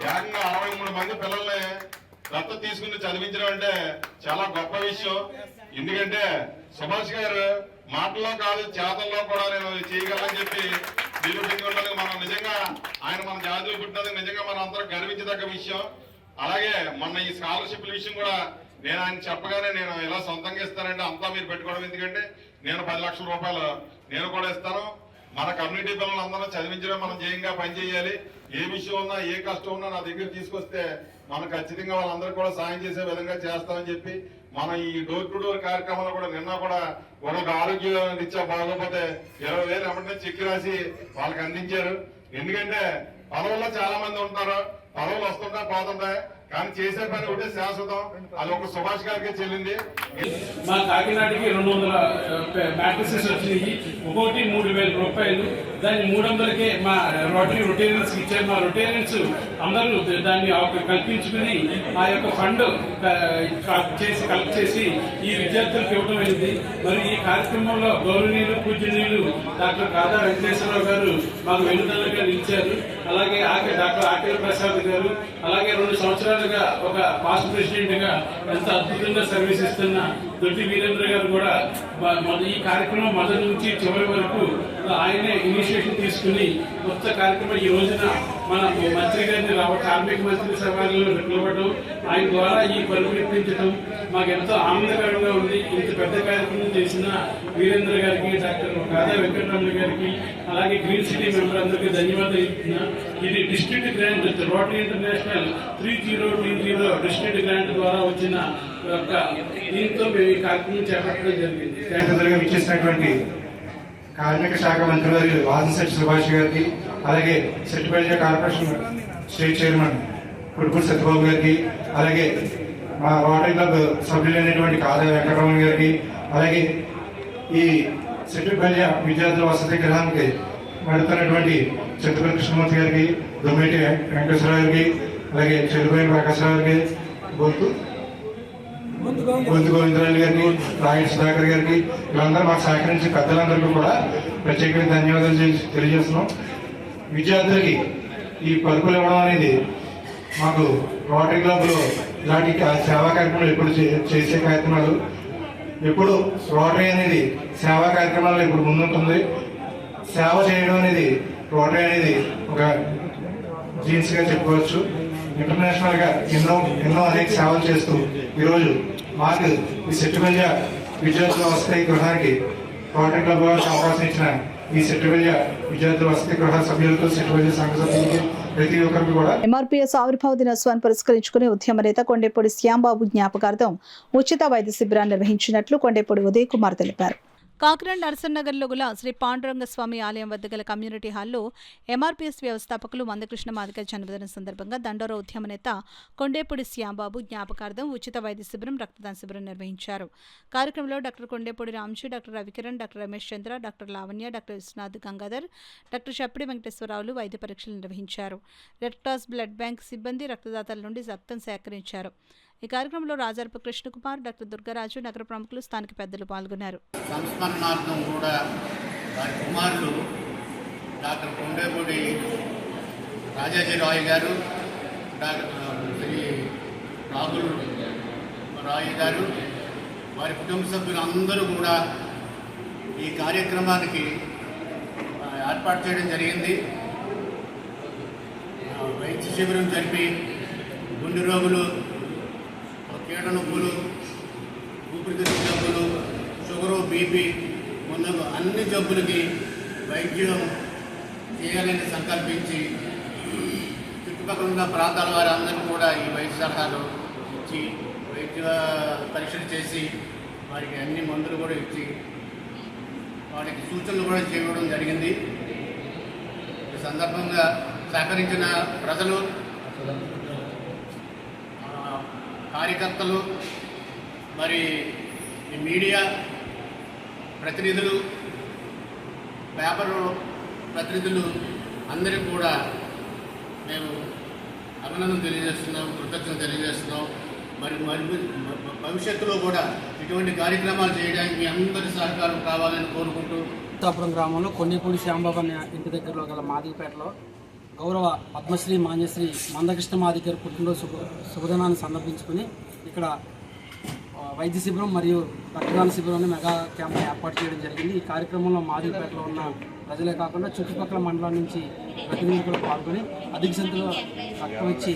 ఏకంగా 63 మంది పిల్లల్ని దత్తత తీసుకుని చదివించడం అంటే చాలా గొప్ప విషయం. ఎందుకంటే సుభాష్ గారు మాటల్లో కాదు చేతల్లో కూడా నేను చేయగలని చెప్పి నిరూపించుకున్నందుకు మనం నిజంగా ఆయన మన జాతిలో పుట్టినందుకు నిజంగా మనం అందరూ గర్వించదగ్గ విషయం. అలాగే మొన్న ఈ స్కాలర్షిప్ల విషయం కూడా నేను ఆయన చెప్పగానే నేను ఇలా సొంతంగా ఇస్తానంటే అంతా మీరు పెట్టుకోవడం ఎందుకంటే నేను 10 లక్షల రూపాయలు నేను కూడా ఇస్తాను. మన కమ్యూనిటీ పిల్లలందరూ చదివించడం మనం జయంగా పనిచేయాలి. ఏ విషయం ఉన్నా ఏ కష్టం ఉన్నా నా దగ్గర తీసుకొస్తే మనం ఖచ్చితంగా వాళ్ళందరూ కూడా సాయం చేసే విధంగా చేస్తామని చెప్పి మన ఈ డోర్ టు డోర్ కార్యక్రమంలో కూడా నిన్న కూడా వాళ్ళకి ఆరోగ్య రీత్యా బాగోకపోతే 20,000 వెంటనే చెక్ రాసి వాళ్ళకి అందించారు. ఎందుకంటే పదవుల్లో చాలా మంది ఉంటారు, పదవులు వస్తుంటాయి పోతుంటాయి, కానీ చేసే పని ఒకటే శాశ్వతం. అది ఒక సుభాష్ గారికి చెల్లింది. మా కాకినాడకి 200 మ్యాట్రిసెస్ వచ్చినాయి. ఒక్కొక్కటి 3,000 రూపాయలు. దాన్ని 300కే మా రొటేరియన్స్ ఇచ్చారు. మా రొటేరియన్స్ అందరూ దాన్ని కల్పించుకుని ఆ యొక్క ఫండ్ కలెక్ట్ చేసి ఈ విద్యార్థులకు ఇవ్వడం అయింది. మరి ఈ కార్యక్రమంలో గౌరవనీయులు పూజనీయులు డాక్టర్ కాదా వెంకటేశ్వరరావు గారు మాకు వెన్నుదన్నుగా నిలిచారు. అలాగే డాక్టర్ ఆకేల ప్రసాద్ గారు, అలాగే 2 సంవత్సరాలుగా ఒక పాస్ట్ ప్రెసిడెంట్ గా ఎంత అద్భుతంగా సర్వీస్ ఇస్తున్న దొడ్డి వీరేంద్ర గారు కూడా ఈ కార్యక్రమం మొదటి నుంచి చివరి వరకు ఆయనే ఇనిషియేషన్ తీసుకుని కొత్త కార్యక్రమం ఈ రోజున మన మంత్రి గారిని కార్మిక మంత్రి సభలో పిలవడం, ఆయన ద్వారా ఈ పరిగెత్తించడం మాకు ఎంతో ఆనందకరంగా ఉంది. ఇంత పెద్ద కార్యక్రమం చేసిన వీరేంద్ర గారికి, డాక్టర్ కాదా వెంకటరమణ గారికి, అలాగే గ్రీన్ సిటీ మెంబర్ అందరికీ ధన్యవాదాలు ఇస్తున్నా. ఇది district grant rotary international 3020 district grant ద్వారా వచ్చిన దీంతో మేము ఈ కార్యక్రమం చేపట్టడం జరిగింది. ఇచ్చేసినటువంటి కార్మిక శాఖ మంత్రి గారు వాసంశెట్టి సుభాష్ గారికి, అలాగే Settibalija corporation state chairman Kudupudi Satyababu గారికి, అలాగే మా రోటరీ క్లబ్ సభ్యులైనటువంటి కాదా వెంకటరమణ గారికి, అలాగే ఈ సెట్టిబల్జీ విద్యార్థుల వసతి గృహానికి నడుపుతున్నటువంటి చిత్తపల్లి కృష్ణమూర్తి గారికి, దొమ్మేటి వెంకటేశ్వరరావు గారికి, అలాగే చెరుపోయిన ప్రకాశరావు గారికి, గొంతు గోవిందరాజు గారికి, రాయుడు సుధాకర్ గారికి, వీళ్ళందరూ మాకు సహకరించి పెద్దలందరికీ కూడా ప్రత్యేకంగా ధన్యవాదాలు తెలియజేస్తున్నాం. విద్యార్థులకి ఈ పరుపులు ఇవ్వడం అనేది మాకు రోటరీ క్లబ్లో ఇలాంటి సేవా కార్యక్రమాలు ఎప్పుడు చేసే కార్యక్రమాలు, ఎప్పుడు రోటరీ అనేది సేవా కార్యక్రమాలు ఇప్పుడు ముందుంటుంది. సేవ చేయడం అనేది రోటరీ అనేది ఒక జీన్స్గా చెప్పుకోవచ్చు. ఇంటర్నేషనల్ గా ఎన్నో అనేక సేవలు చేస్తూ ఈరోజు మాకు ఈ సెట్టిబల్జీ విద్యార్థుల వసతి గృహానికి రోటరీ క్లబ్ వారికి అవకాశం ఇచ్చిన ఈ సెట్టిబల్జీ విద్యార్థుల వసతి గృహ సభ్యులకు, సెట్టిబల్జీ సంఘ సభ్యులకి, ప్రతి ఒక్కరికి కూడా ఎంఆర్పీఎస్ ఆవిర్భావ దినోత్సవాన్ని పురస్కరించుకుని ఉద్యమ నేత కొండేపూడి శ్యాంబాబు జ్ఞాపకార్థం ఉచిత వైద్య శిబిరాన్ని నిర్వహించినట్లు కొండేపూడి ఉదయ్ కుమార్ తెలిపారు. కాకినాడ నరసన్నగర్లో గల శ్రీ పాండురంగస్వామి ఆలయం వద్ద గల కమ్యూనిటీ హాల్లో ఎంఆర్పీఎస్ వ్యవస్థాపకులు మందకృష్ణ మాదిగ జన్మదినం సందర్భంగా దండోర ఉద్యమ నేత కొండేపూడి శ్యాంబాబు జ్ఞాపకార్థం ఉచిత వైద్య శిబిరం, రక్తదాన శిబిరం నిర్వహించారు. కార్యక్రమంలో doctor Kondepudi Ramji, doctor Ravikiran, doctor Ramesh Chandra, doctor Lavanya, doctor Viswanath Gangadhar, doctor Shappidi వెంకటేశ్వరరావులు వైద్య పరీక్షలు నిర్వహించారు. రెడ్ క్రాస్ బ్లడ్ బ్యాంక్ సిబ్బంది రక్తదాతల నుండి రక్తం సేకరించారు. ఈ కార్యక్రమంలో రాజారపు కృష్ణకుమార్, డాక్టర్ దుర్గరాజు, నగర ప్రముఖులు, స్థానిక పెద్దలు పాల్గొన్నారు. సంస్మరణార్థం కూడా వారి కుమారులు డాక్టర్ కొండేపూడి రాజాజీ రాయ్ గారు, శ్రీ రాహుల్ రాయ్ గారు, వారి కుటుంబ సభ్యులు అందరూ కూడా ఈ కార్యక్రమానికి ఏర్పాటు చేయడం జరిగింది. వైద్య శిబిరం జరిపి గుండె రోగులు, కీళ్ళ నొప్పులు, ఊపిరితిత్తుల జబ్బులు, షుగరు, బీపీ మొదలగు అన్ని జబ్బులకి వైద్యం చేయాలని సంకల్పించి చుట్టుపక్కల ఉన్న ప్రాంతాల వారందరూ కూడా ఈ వైద్య సలహాలు ఇచ్చి వైద్య పరీక్షలు చేసి వారికి అన్ని మందులు కూడా ఇచ్చి వారికి సూచనలు కూడా చేయడం జరిగింది. ఈ సందర్భంగా సహకరించిన ప్రజలు, కార్యకర్తలు, మరి ఈ మీడియా ప్రతినిధులు, పేపర్ ప్రతినిధులు అందరికీ కూడా మేము అభినందన తెలియజేస్తున్నాం, కృతజ్ఞతలు తెలియజేస్తున్నాం. మరి భవిష్యత్తులో కూడా ఇటువంటి కార్యక్రమాలు చేయడానికి మీ అందరి సహకారం కావాలని కోరుకుంటూ కొత్తాపురం గ్రామంలో కొన్నిపూడి శ్యాంబాబు అనే ఇంటి దగ్గరలో గల మాదిగపేటలో గౌరవ పద్మశ్రీ మాన్యశ్రీ మందకృష్ణ మాదిగ గారి పుట్టినరోజు శుభదినాన్ని సందర్భించుకుని ఇక్కడ వైద్య శిబిరం మరియు రక్తదాన శిబిరాన్ని మెగా క్యాంప్ ఏర్పాటు చేయడం జరిగింది. ఈ కార్యక్రమంలో మాదిగపేటలో ఉన్న ప్రజలే కాకుండా చుట్టుపక్కల మండలం నుంచి ప్రతినిధులు కూడా పాల్గొని అధిక సంఖ్యలో రక్తం ఇచ్చి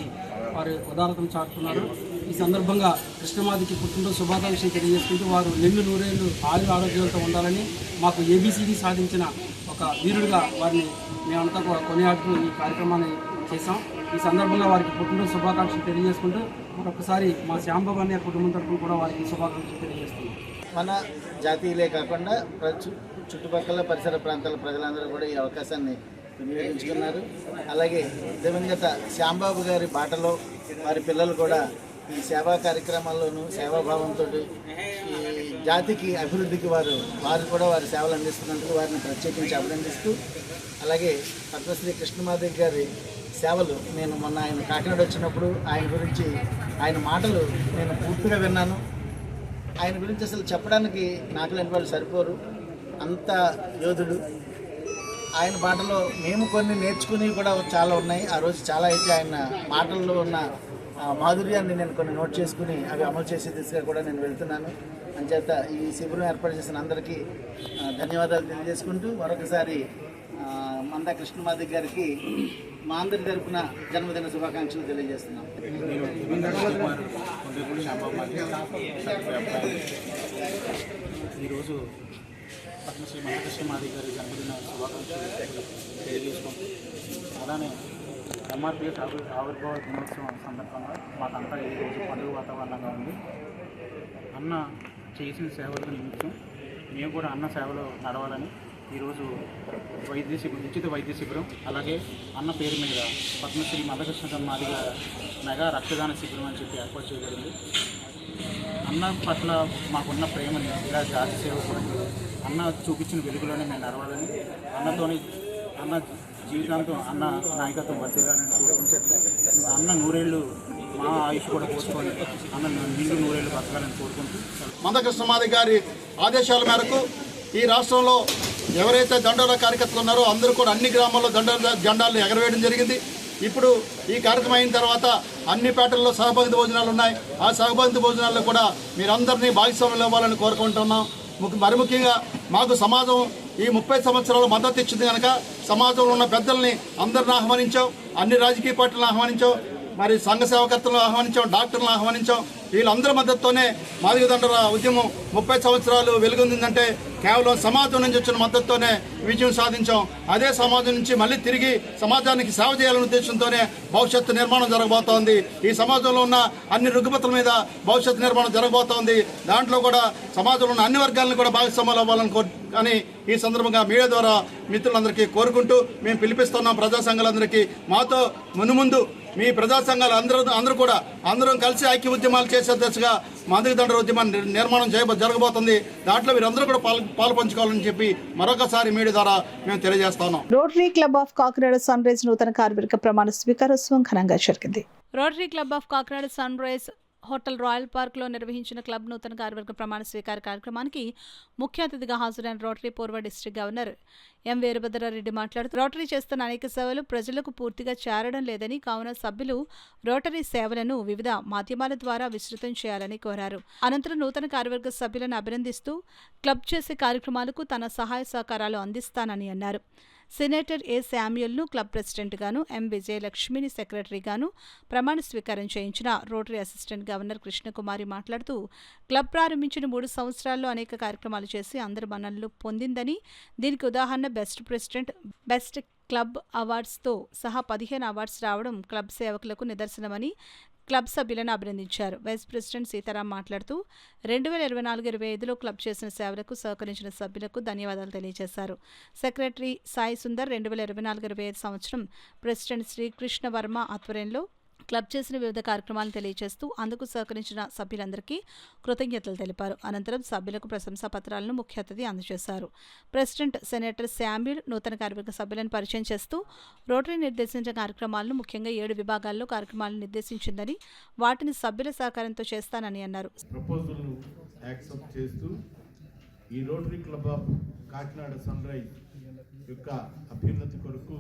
వారి ఉదారతను చాటుతున్నారు. ఈ సందర్భంగా కృష్ణమాదికి పుట్టినరోజు శుభాకాంక్షలు తెలియజేసుకుంటూ వారు నిండు నూరేళ్లు ఆరోగ్యాలతో ఉండాలని మాకు ఏబీసీడీ సాధించిన ఒక వీరుడిగా వారిని మేమంతా కొనియాడుతూ ఈ కార్యక్రమాన్ని చేశాం. ఈ సందర్భంగా వారికి పుట్టినరోజు శుభాకాంక్షలు తెలియజేసుకుంటూ మరొకసారి మా శ్యాంబాబు అనే కుటుంబం తరఫున కూడా వారికి శుభాకాంక్షలు తెలియజేస్తున్నాం. మన జాతీయులే కాకుండా చుట్టుపక్కల పరిసర ప్రాంతాల ప్రజలందరూ కూడా ఈ అవకాశాన్ని వినియోగించుకున్నారు. అలాగే దివంగత శ్యాంబాబు గారి బాటలో వారి పిల్లలు కూడా ఈ సేవా కార్యక్రమాల్లోనూ సేవాభావంతో ఈ జాతికి అభివృద్ధికి వారు కూడా వారి సేవలు అందిస్తున్నందుకు వారిని ప్రత్యేకించి అభినందిస్తూ, అలాగే పద్మశ్రీ కృష్ణమాదిగ గారి సేవలు నేను మొన్న ఆయన కాకినాడ వచ్చినప్పుడు ఆయన గురించి ఆయన మాటలు నేను పూర్తిగా విన్నాను. ఆయన గురించి అసలు చెప్పడానికి నాకు లేని వాళ్ళు సరిపోరు, అంత యోధుడు. ఆయన బాటలో మేము కొన్ని నేర్చుకుని కూడా చాలా ఉన్నాయి. ఆ రోజు చాలా అయితే ఆయన మాటల్లో ఉన్న మాధుర్యాన్ని నేను కొన్ని నోట్ చేసుకుని అవి అమలు చేసే దిశగా కూడా నేను వెళ్తున్నాను. అంచేత ఈ శిబిరం ఏర్పాటు చేసిన అందరికీ ధన్యవాదాలు తెలియజేసుకుంటూ మరొకసారి మందా కృష్ణమాదిగ గారికి మా అందరి తరపున జన్మదిన శుభాకాంక్షలు తెలియజేస్తున్నాం. ఈరోజు పద్మశ్రీ మందకృష్ణమాదిగ గారి జన్మదిన శుభాకాంక్షలు తెలియజేసుకుంటూ, అలానే ఎంఆర్పిఎస్ ఆవిర్భావ దినోత్సవం సందర్భంగా మాకంతా ఈరోజు పండుగ వాతావరణంగా ఉంది. అన్న చేసిన సేవల నిమిత్తం మేము కూడా అన్న సేవలో నడవాలని ఈరోజు ఉచిత వైద్య శిబిరం, అలాగే అన్న పేరు మీద పద్మశ్రీ మందకృష్ణమాదిగ మెగా రక్తదాన శిబిరం అని చెప్పి ఏర్పాటు చేయబడింది. అన్న పట్ల మాకున్న ప్రేమని ఇలా జాతి సేవ కూడా అన్న చూపించిన వెలుగులోనే మేము నడవాలని, అన్న జీవితాంతం అన్న నాయకత్వం వర్తిల్లాలని కోరుకుంటే, అన్న నూరేళ్ళు మా ఆయుష్ కూడా కోరుకొని అన్న నిండు నూరేళ్ళు బతకాలని కోరుకుంటూ మందకృష్ణమాదిగ గారి ఆదేశాల మేరకు ఈ రాష్ట్రంలో ఎవరైతే దండోరా కార్యకర్తలు ఉన్నారో అందరూ కూడా అన్ని గ్రామాల్లో జెండాలను ఎగరవేయడం జరిగింది. ఇప్పుడు ఈ కార్యక్రమం అయిన తర్వాత అన్ని పేటల్లో సహభాగిత భోజనాలు ఉన్నాయి. ఆ సహభాగిత భోజనాల్లో కూడా మీరందరినీ భాగస్వాములు ఇవ్వాలని కోరుకుంటున్నాం. మరి ముఖ్యంగా మాకు సమాజం ఈ 30 సంవత్సరాలు మద్దతు ఇచ్చింది కనుక సమాజంలో ఉన్న పెద్దల్ని అందరిని ఆహ్వానించాం, అన్ని రాజకీయ పార్టీలను ఆహ్వానించాం, మరి సంఘ సేవకర్తలను ఆహ్వానించాం, డాక్టర్లను ఆహ్వానించాం. వీళ్ళందరి మద్దతుతోనే మాదిగ దండోరా ఉద్యమం 30 సంవత్సరాలు వెలుగొందిందంటే కేవలం సమాజం నుంచి వచ్చిన మద్దతుతోనే విజయం సాధించాం. అదే సమాజం నుంచి మళ్ళీ తిరిగి సమాజానికి సేవ చేయాలనే ఉద్దేశంతోనే భవిష్యత్తు నిర్మాణం జరగబోతోంది. ఈ సమాజంలో ఉన్న అన్ని రుగ్మతల మీద భవిష్యత్తు నిర్మాణం జరగబోతోంది. దాంట్లో కూడా సమాజంలో ఉన్న అన్ని వర్గాలను కూడా భాగస్వాములు అవ్వాలని అని ఈ సందర్భంగా మీడియా ద్వారా మిత్రులందరికీ కోరుకుంటూ మేము పిలిపిస్తున్నాం. ప్రజా సంఘాలందరికీ మాతో మునుముందు మీ ప్రజా సంఘాలు అందరం కలిసి ఐక్య ఉద్యమాలు చేసే దశగా మాదిగ దండోరా ఉద్యమాన్ని నిర్మాణం జరగబోతుంది. దాంట్లో మీరందరూ కూడా పాలు పంచుకోవాలని చెప్పి మరొకసారి మీడియా ద్వారా మేము తెలియజేస్తున్నాం. Rotary club of Kakinada sunrise నూతన కార్మిక ప్రమాణ స్వీకారోత్సవం ఘనంగా జరిగింది. Rotary club of Kakinada sunrise hotel royal పార్క్లో నిర్వహించిన క్లబ్ నూతన కార్యవర్గ ప్రమాణ స్వీకార కార్యక్రమానికి ముఖ్య అతిథిగా హాజరైన రోటరీ పూర్వ డిస్ట్రిక్ట్ గవర్నర్ ఎం వీరభద్రారెడ్డి మాట్లాడుతూ రోటరీ చేస్తున్న అనేక సేవలు ప్రజలకు పూర్తిగా చేరడం లేదని, కావున సభ్యులు రోటరీ సేవలను వివిధ మాధ్యమాల ద్వారా విస్తృతం చేయాలని కోరారు. అనంతరం నూతన కార్యవర్గ సభ్యులను అభినందిస్తూ క్లబ్ చేసే కార్యక్రమాలకు తన సహాయ సహకారాలు అందిస్తానని అన్నారు. సెనేటర్ ఏ శామ్యూల్ను క్లబ్ ప్రెసిడెంట్గాను, ఎం విజయలక్ష్మిని సెక్రటరీగాను ప్రమాణ స్వీకారం చేయించిన రోటరీ అసిస్టెంట్ గవర్నర్ కృష్ణకుమారి మాట్లాడుతూ క్లబ్ ప్రారంభించిన 3 సంవత్సరాల్లో అనేక కార్యక్రమాలు చేసి అందరి మన్ననలు పొందిందని, దీనికి ఉదాహరణ బెస్ట్ ప్రెసిడెంట్, బెస్ట్ క్లబ్ అవార్డ్స్తో సహా 15 అవార్డ్స్ రావడం క్లబ్ సేవకులకు నిదర్శనమని క్లబ్ సభ్యులను అభినందించారు. వైస్ ప్రెసిడెంట్ సీతారాం మాట్లాడుతూ 2024-25లో క్లబ్ చేసిన సేవలకు సహకరించిన సభ్యులకు ధన్యవాదాలు తెలియజేశారు. సెక్రటరీ సాయి సుందర్ 2024-25 సంవత్సరం ప్రెసిడెంట్ శ్రీకృష్ణ వర్మ ఆధ్వర్యంలో క్లబ్ చేసిన వివిధ కార్యక్రమాలను తెలియజేస్తూ అందుకు సహకరించిన సభ్యులందరికీ కృతజ్ఞతలు తెలిపారు. అనంతరం సభ్యులకు ప్రశంసా పత్రాలను ముఖ్య అతిథి అందజేశారు. ప్రెసిడెంట్ సెనేటర్ శామ్యూల్ నూతన కార్యవర్గ సభ్యులను పరిచయం చేస్తూ రోటరీ నిర్దేశించిన కార్యక్రమాలను ముఖ్యంగా 7 విభాగాల్లో కార్యక్రమాలను నిర్దేశించిందని, వాటిని సభ్యుల సహకారంతో చేస్తానని అన్నారు. ప్రపోజల్ను యాక్సెప్ట్ చేస్తూ ఈ Rotary club of Kakinada sunrise యొక్క అభ్యున్నతి కొరకు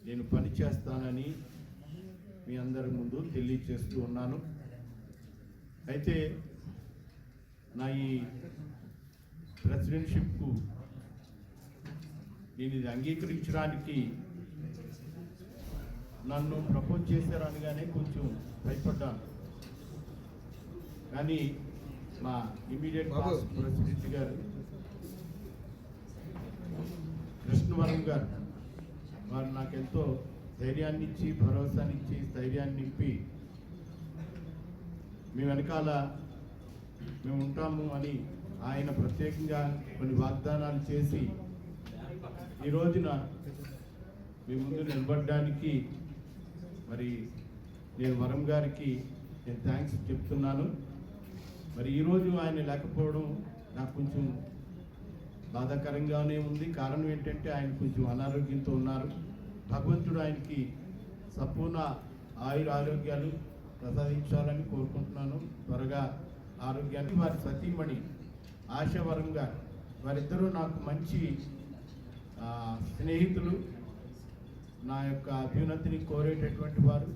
నేను పనిచేస్తానని మీ అందరి ముందు తెలియజేస్తూ ఉన్నాను. అయితే నా ఈ ప్రెసిడెంట్షిప్కు నేను ఇది అంగీకరించడానికి నన్ను ప్రపోజ్ చేశారు అనగానే కొంచెం భయపడ్డాను. కానీ మా ఇమీడియట్ పాస్ట్ ప్రెసిడెంట్ గారు కృష్ణవరం గారు వారు నాకెంతో ధైర్యాన్ని ఇచ్చి, భరోసానిచ్చి, స్థైర్యాన్ని నింపి మీ వెనకాల మేము ఉంటాము అని ఆయన ప్రత్యేకంగా కొన్ని వాగ్దానాలు చేసి ఈ రోజున మీ ముందు నిలబడడానికి మరి నేను వరం గారికి నేను థ్యాంక్స్ చెప్తున్నాను. మరి ఈరోజు ఆయన లేకపోవడం నాకు కొంచెం బాధాకరంగానే ఉంది. కారణం ఏంటంటే ఆయన కొంచెం అనారోగ్యంతో ఉన్నారు. భగవంతుడు ఆయనకి సంపూర్ణ ఆరోగ్యాలు ప్రసాదించాలని కోరుకుంటున్నాను. త్వరగా ఆరోగ్యాన్ని వారి సతీమణి ఆశావరం గారు వారిద్దరూ నాకు మంచి స్నేహితులు, నా యొక్క అభ్యున్నతిని కోరేటటువంటి వారు.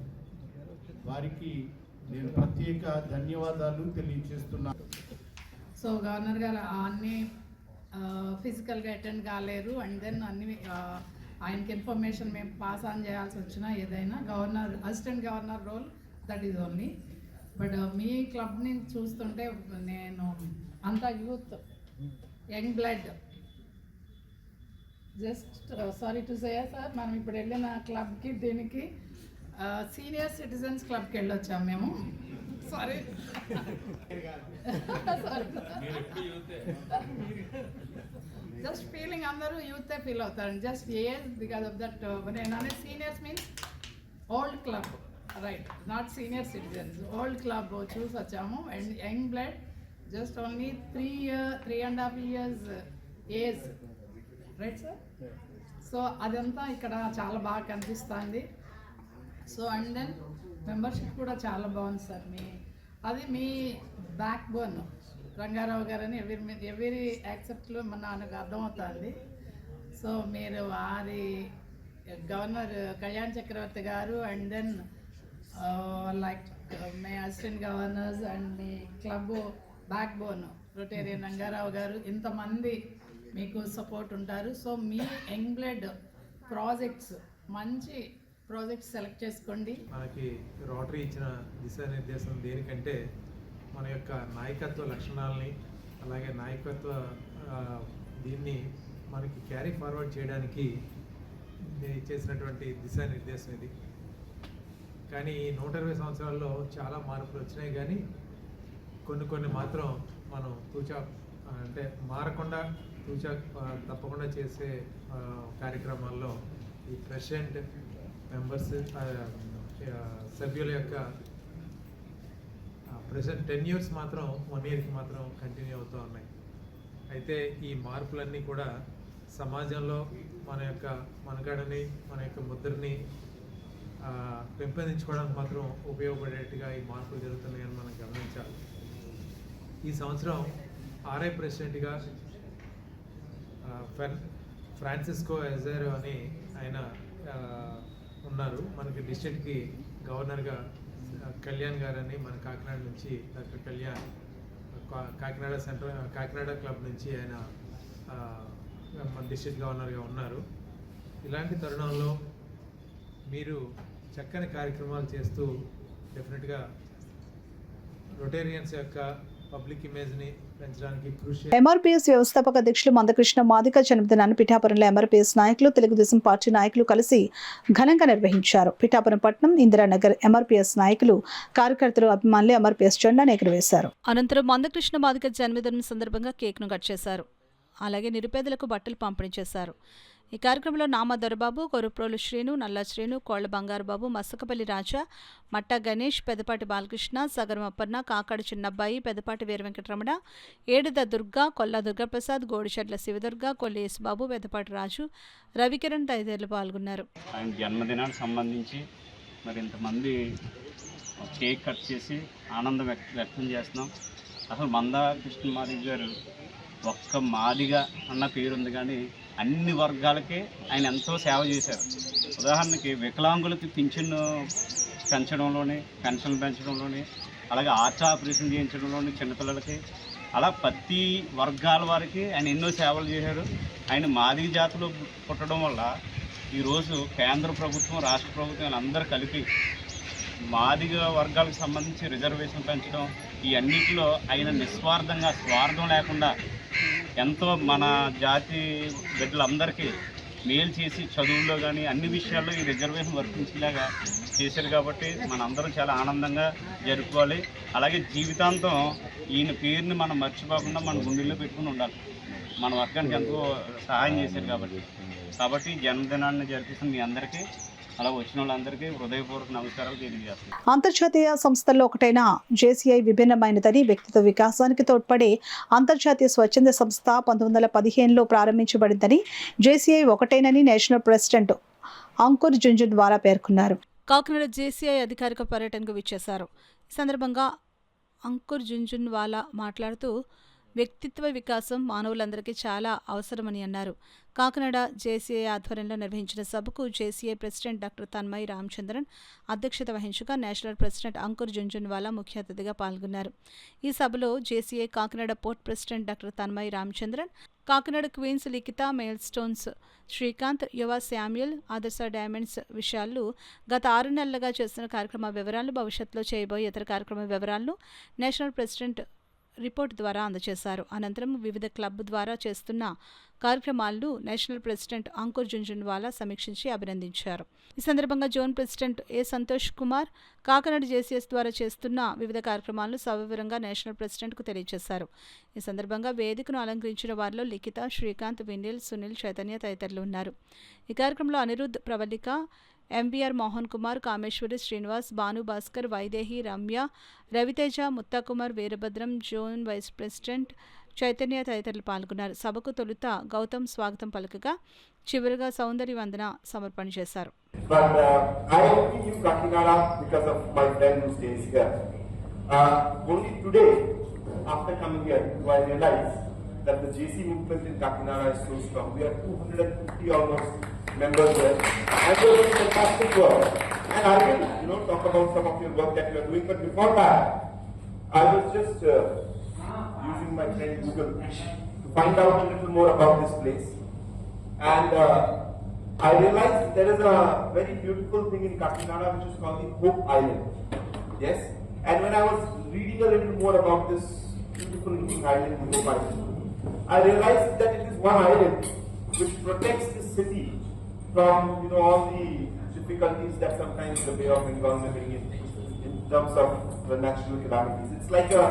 వారికి నేను ప్రత్యేక ధన్యవాదాలు తెలియజేస్తున్నాను. సో గవర్నర్ గారు అన్ని ఫిజికల్గా అటెండ్ కాలేరు. అండ్ దెన్ అన్ని ఆయనకి ఇన్ఫర్మేషన్ మేము పాస్ ఆన్ చేయాల్సి వచ్చినా ఏదైనా governor assistant governor role that is only. But మీ క్లబ్ని చూస్తుంటే నేను అంతా youth, young blood, just sorry to say sir, మనం ఇప్పుడు వెళ్ళిన క్లబ్కి దీనికి సీనియర్ సిటిజన్స్ క్లబ్కి వెళ్ళొచ్చాము మేము. సారీ జస్ట్ ఫీలింగ్ అందరూ యూతే ఫీల్ అవుతారు. Just age because of that నేను అనే seniors means old club, right, not senior citizens, old club చూసి వచ్చాము. And young blood, just only 3.5 years age, right sir. So అదంతా ఇక్కడ చాలా బాగా కనిపిస్తుంది. సో అండ్ దెన్ మెంబర్షిప్ కూడా చాలా బాగుంది సార్. అది మీ బ్యాక్ బోన్ రంగారావు గారని ఎవరి యాక్సెప్ట్లో నాకు అర్థమవుతుంది. సో మీరు వారి governor Kalyan Chakravarthi garu and then like మీ అసిస్టెంట్ గవర్నర్స్ అండ్ మీ club backbone Rotarian Rangarao garu, ఇంతమంది మీకు సపోర్ట్ ఉంటారు. సో మీ యంగ్ బ్లడ్ ప్రాజెక్ట్స్, మంచి ప్రాజెక్ట్స్ సెలెక్ట్ చేసుకోండి. మనకి రోటరీ ఇచ్చిన దిశానిర్దేశం దేనికంటే మన యొక్క నాయకత్వ లక్షణాలని, అలాగే నాయకత్వ దీన్ని మనకి క్యారీ ఫార్వర్డ్ చేయడానికి నేను చేసినటువంటి దిశానిర్దేశం ఇది. కానీ ఈ 120 సంవత్సరాల్లో చాలా మార్పులు వచ్చినాయి. కానీ కొన్ని మాత్రం మనం అంటే మారకుండా తప్పకుండా చేసే కార్యక్రమాల్లో ఈ ప్రెసిడెంట్, మెంబర్స్, సభ్యుల యొక్క ప్రెసెంట్ 10 years మాత్రం 1 yearకి మాత్రం కంటిన్యూ అవుతూ ఉన్నాయి. అయితే ఈ మార్పులన్నీ కూడా సమాజంలో మన యొక్క మనుగడని, మన యొక్క ముద్రని పెంపొందించుకోవడానికి మాత్రం ఉపయోగపడేట్టుగా ఈ మార్పులు జరుగుతున్నాయని మనం గమనించాలి. ఈ సంవత్సరం ఆర్ఐ ప్రెసిడెంట్గా ఫ్రాన్సిస్కో ఎజారో అని ఆయన ఉన్నారు. మనకి డిస్ట్రిక్ట్కి గవర్నర్గా కళ్యాణ్ గారని మన కాకినాడ నుంచి డాక్టర్ కళ్యాణ్ కాకినాడ క్లబ్ నుంచి ఆయన మన డిస్ట్రిక్ట్ గవర్నర్గా ఉన్నారు. ఇలాంటి తరుణంలో మీరు చక్కని కార్యక్రమాలు చేస్తూ డెఫినెట్గా రొటేరియన్స్ యొక్క పబ్లిక్ ఇమేజ్ని పెంచడానికి కృషి. ఎంఆర్పీఎస్ వ్యవస్థాపక అధ్యక్షులు మందకృష్ణ మాదిక జన్మదినాన్ని పిఠాపురంలో ఎంఆర్పీఎస్ నాయకులు, తెలుగుదేశం పార్టీ నాయకులు కలిసి ఘనంగా నిర్వహించారు. పిఠాపురం పట్టణం, ఇందిరానగర్ ఎంఆర్పీఎస్ నాయకులు, కార్యకర్తలు, అభిమానులు ఎంఆర్పీఎస్ జెండాను ఎగురవేశారు. అనంతరం మందకృష్ణ మాదిక జన్మదినం సందర్భంగా కేక్ను కట్ చేశారు. అలాగే నిరుపేదలకు బట్టలు పంపిణీ చేశారు. ఈ కార్యక్రమంలో నామ దొరబాబు, కొరుప్రోలు శ్రీను, నల్ల శ్రీను, కోళ్ల బంగారుబాబు, మస్తకపల్లి రాజా, మట్టా గణేష్, పెదపాటి బాలకృష్ణ, సగరం అప్పన్న, కాకాడు చిన్నబ్బాయి, పెదపాటి వీర వెంకటరమణ, ఏడుద దుర్గా, కొల్లా దుర్గాప్రసాద్, గోడిచెట్ల శివదుర్గ, కొల్లి యేసుబాబు, పెదపాటి రాజు, రవికిరణ్ తదితరులు పాల్గొన్నారు. ఆయన జన్మదినానికి సంబంధించి మరి ఇంతమంది కేక్ కట్ చేసి ఆనందం వ్యక్తం చేస్తున్నాం. అసలు మందకృష్ణ మాదిగ గారు ఒక్క మాదిగా అన్న పేరుంది, కానీ అన్ని వర్గాలకి ఆయన ఎంతో సేవ చేశారు. ఉదాహరణకి వికలాంగులకి పింఛన్ పెంచడంలోని, పెన్షన్లు పెంచడంలోని, అలాగే ఆర్ట్ ఆపరేషన్ చేయించడంలోని చిన్నపిల్లలకి, అలా ప్రతి వర్గాల వారికి ఆయన ఎన్నో సేవలు చేశారు. ఆయన మాదిగ జాతిలో పుట్టడం వల్ల ఈరోజు కేంద్ర ప్రభుత్వం, రాష్ట్ర ప్రభుత్వం వీళ్ళందరూ కలిపి మాదిగ వర్గాలకు సంబంధించి రిజర్వేషన్ పెంచడం, ఈ అన్నింటిలో ఆయన నిస్వార్థంగా, స్వార్థం లేకుండా ఎంతో మన జాతి బిడ్డలందరికీ మేలు చేసి చదువుల్లో కానీ అన్ని విషయాల్లో ఈ రిజర్వేషన్ వర్తించేలాగా చేశారు. కాబట్టి మనందరం చాలా ఆనందంగా జరుపుకోవాలి. అలాగే జీవితాంతం ఈయన పేరుని మనం మర్చిపోకుండా మన గుండెల్లో పెట్టుకుని ఉండాలి. మన వర్గానికి ఎంతో సహాయం చేశారు కాబట్టి జన్మదినాన్ని జరిపిస్తున్న మీ అందరికీ, అలా వచ్చిన వాళ్ళందరికీ హృదయపూర్వక నమస్కారాలు తెలియజేస్తున్నాను. అంతర్జాతీయ సంస్థల్లో ఒకటైన జేసీఐ విభిన్నమైనదని, వ్యక్తిత్వ వికాసానికి తోడ్పడే అంతర్జాతీయ స్వచ్ఛంద సంస్థ 1915లో ప్రారంభించబడిందని, జేసీఐ ఒకటేనని నేషనల్ ప్రెసిడెంట్ అంకుర్ జుంజున్వాలా పేర్కొన్నారు. కాకినాడ జేసీఐ అధికారిక పర్యటనకు విచ్చేశారు. ఈ సందర్భంగా అంకుర్ జుంజున్వాలా మాట్లాడుతూ వ్యక్తిత్వ వికాసం మానవులందరికీ చాలా అవసరమని అన్నారు. కాకినాడ జేసీఐ ఆధ్వర్యంలో నిర్వహించిన సభకు JCI president doctor Tanmay Ramachandran అధ్యక్షత వహించగా నేషనల్ ప్రెసిడెంట్ అంకుర్ జుంజున్వాలా ముఖ్య అతిథిగా పాల్గొన్నారు. ఈ సభలో JCI Kakinada port president doctor Tanmay Ramachandran, Kakinada queens Likhitha, milestones Srikanth, యువ శామ్యుల్, ఆదర్శ డైమండ్స్ విషయాలు, గత 6 నెలలుగా చేస్తున్న కార్యక్రమ వివరాలు, భవిష్యత్తులో చేయబోయే ఇతర కార్యక్రమ వివరాలను నేషనల్ ప్రెసిడెంట్ రిపోర్ట్ ద్వారా అందజేశారు. అనంతరం వివిధ క్లబ్ ద్వారా చేస్తున్న కార్యక్రమాలను నేషనల్ ప్రెసిడెంట్ అంకుర్ జుంజున్వాలా సమీక్షించి అభినందించారు. ఈ సందర్భంగా జోన్ ప్రెసిడెంట్ ఏ సంతోష్ కుమార్ కాకినాడ జేసీఎస్ ద్వారా చేస్తున్న వివిధ కార్యక్రమాలను సవివరంగా నేషనల్ ప్రెసిడెంట్కు తెలియజేశారు. ఈ సందర్భంగా వేదికను అలంకరించిన వారిలో లిఖిత, శ్రీకాంత్, వినిల్, సునీల్, చైతన్య తదితరులు ఉన్నారు. ఈ కార్యక్రమంలో Anirudh, Pravallika, MVR Mohan Kumar, Kameswari, Srinivas, Bhanu Bhaskar, Vaidehi, Ramya, Raviteja, Muthakumar, Veerabhadram, zone vice president Chaitanya తదితరులు పాల్గొన్నారు. సభకు తొలుత గౌతమ్ స్వాగతం పలుకగా చివరిగా సౌందర్య వందన సమర్పణ చేశారు. That the JC movement in Kakinada is so strong. We are 250 almost members there, and we are doing fantastic work. And I will, talk about some of your work that you are doing. But before that, I was just using my friend Google to find out a little more about this place, and I realized there is a very beautiful thing in Kakinada which is called the Hope Island. Yes, and when I was reading a little more about this beautiful looking island, Hope Island, I realized that it is one island which protects the city from, all the difficulties that sometimes the Bay of Bengal may bring in terms of the natural calamities. It's like a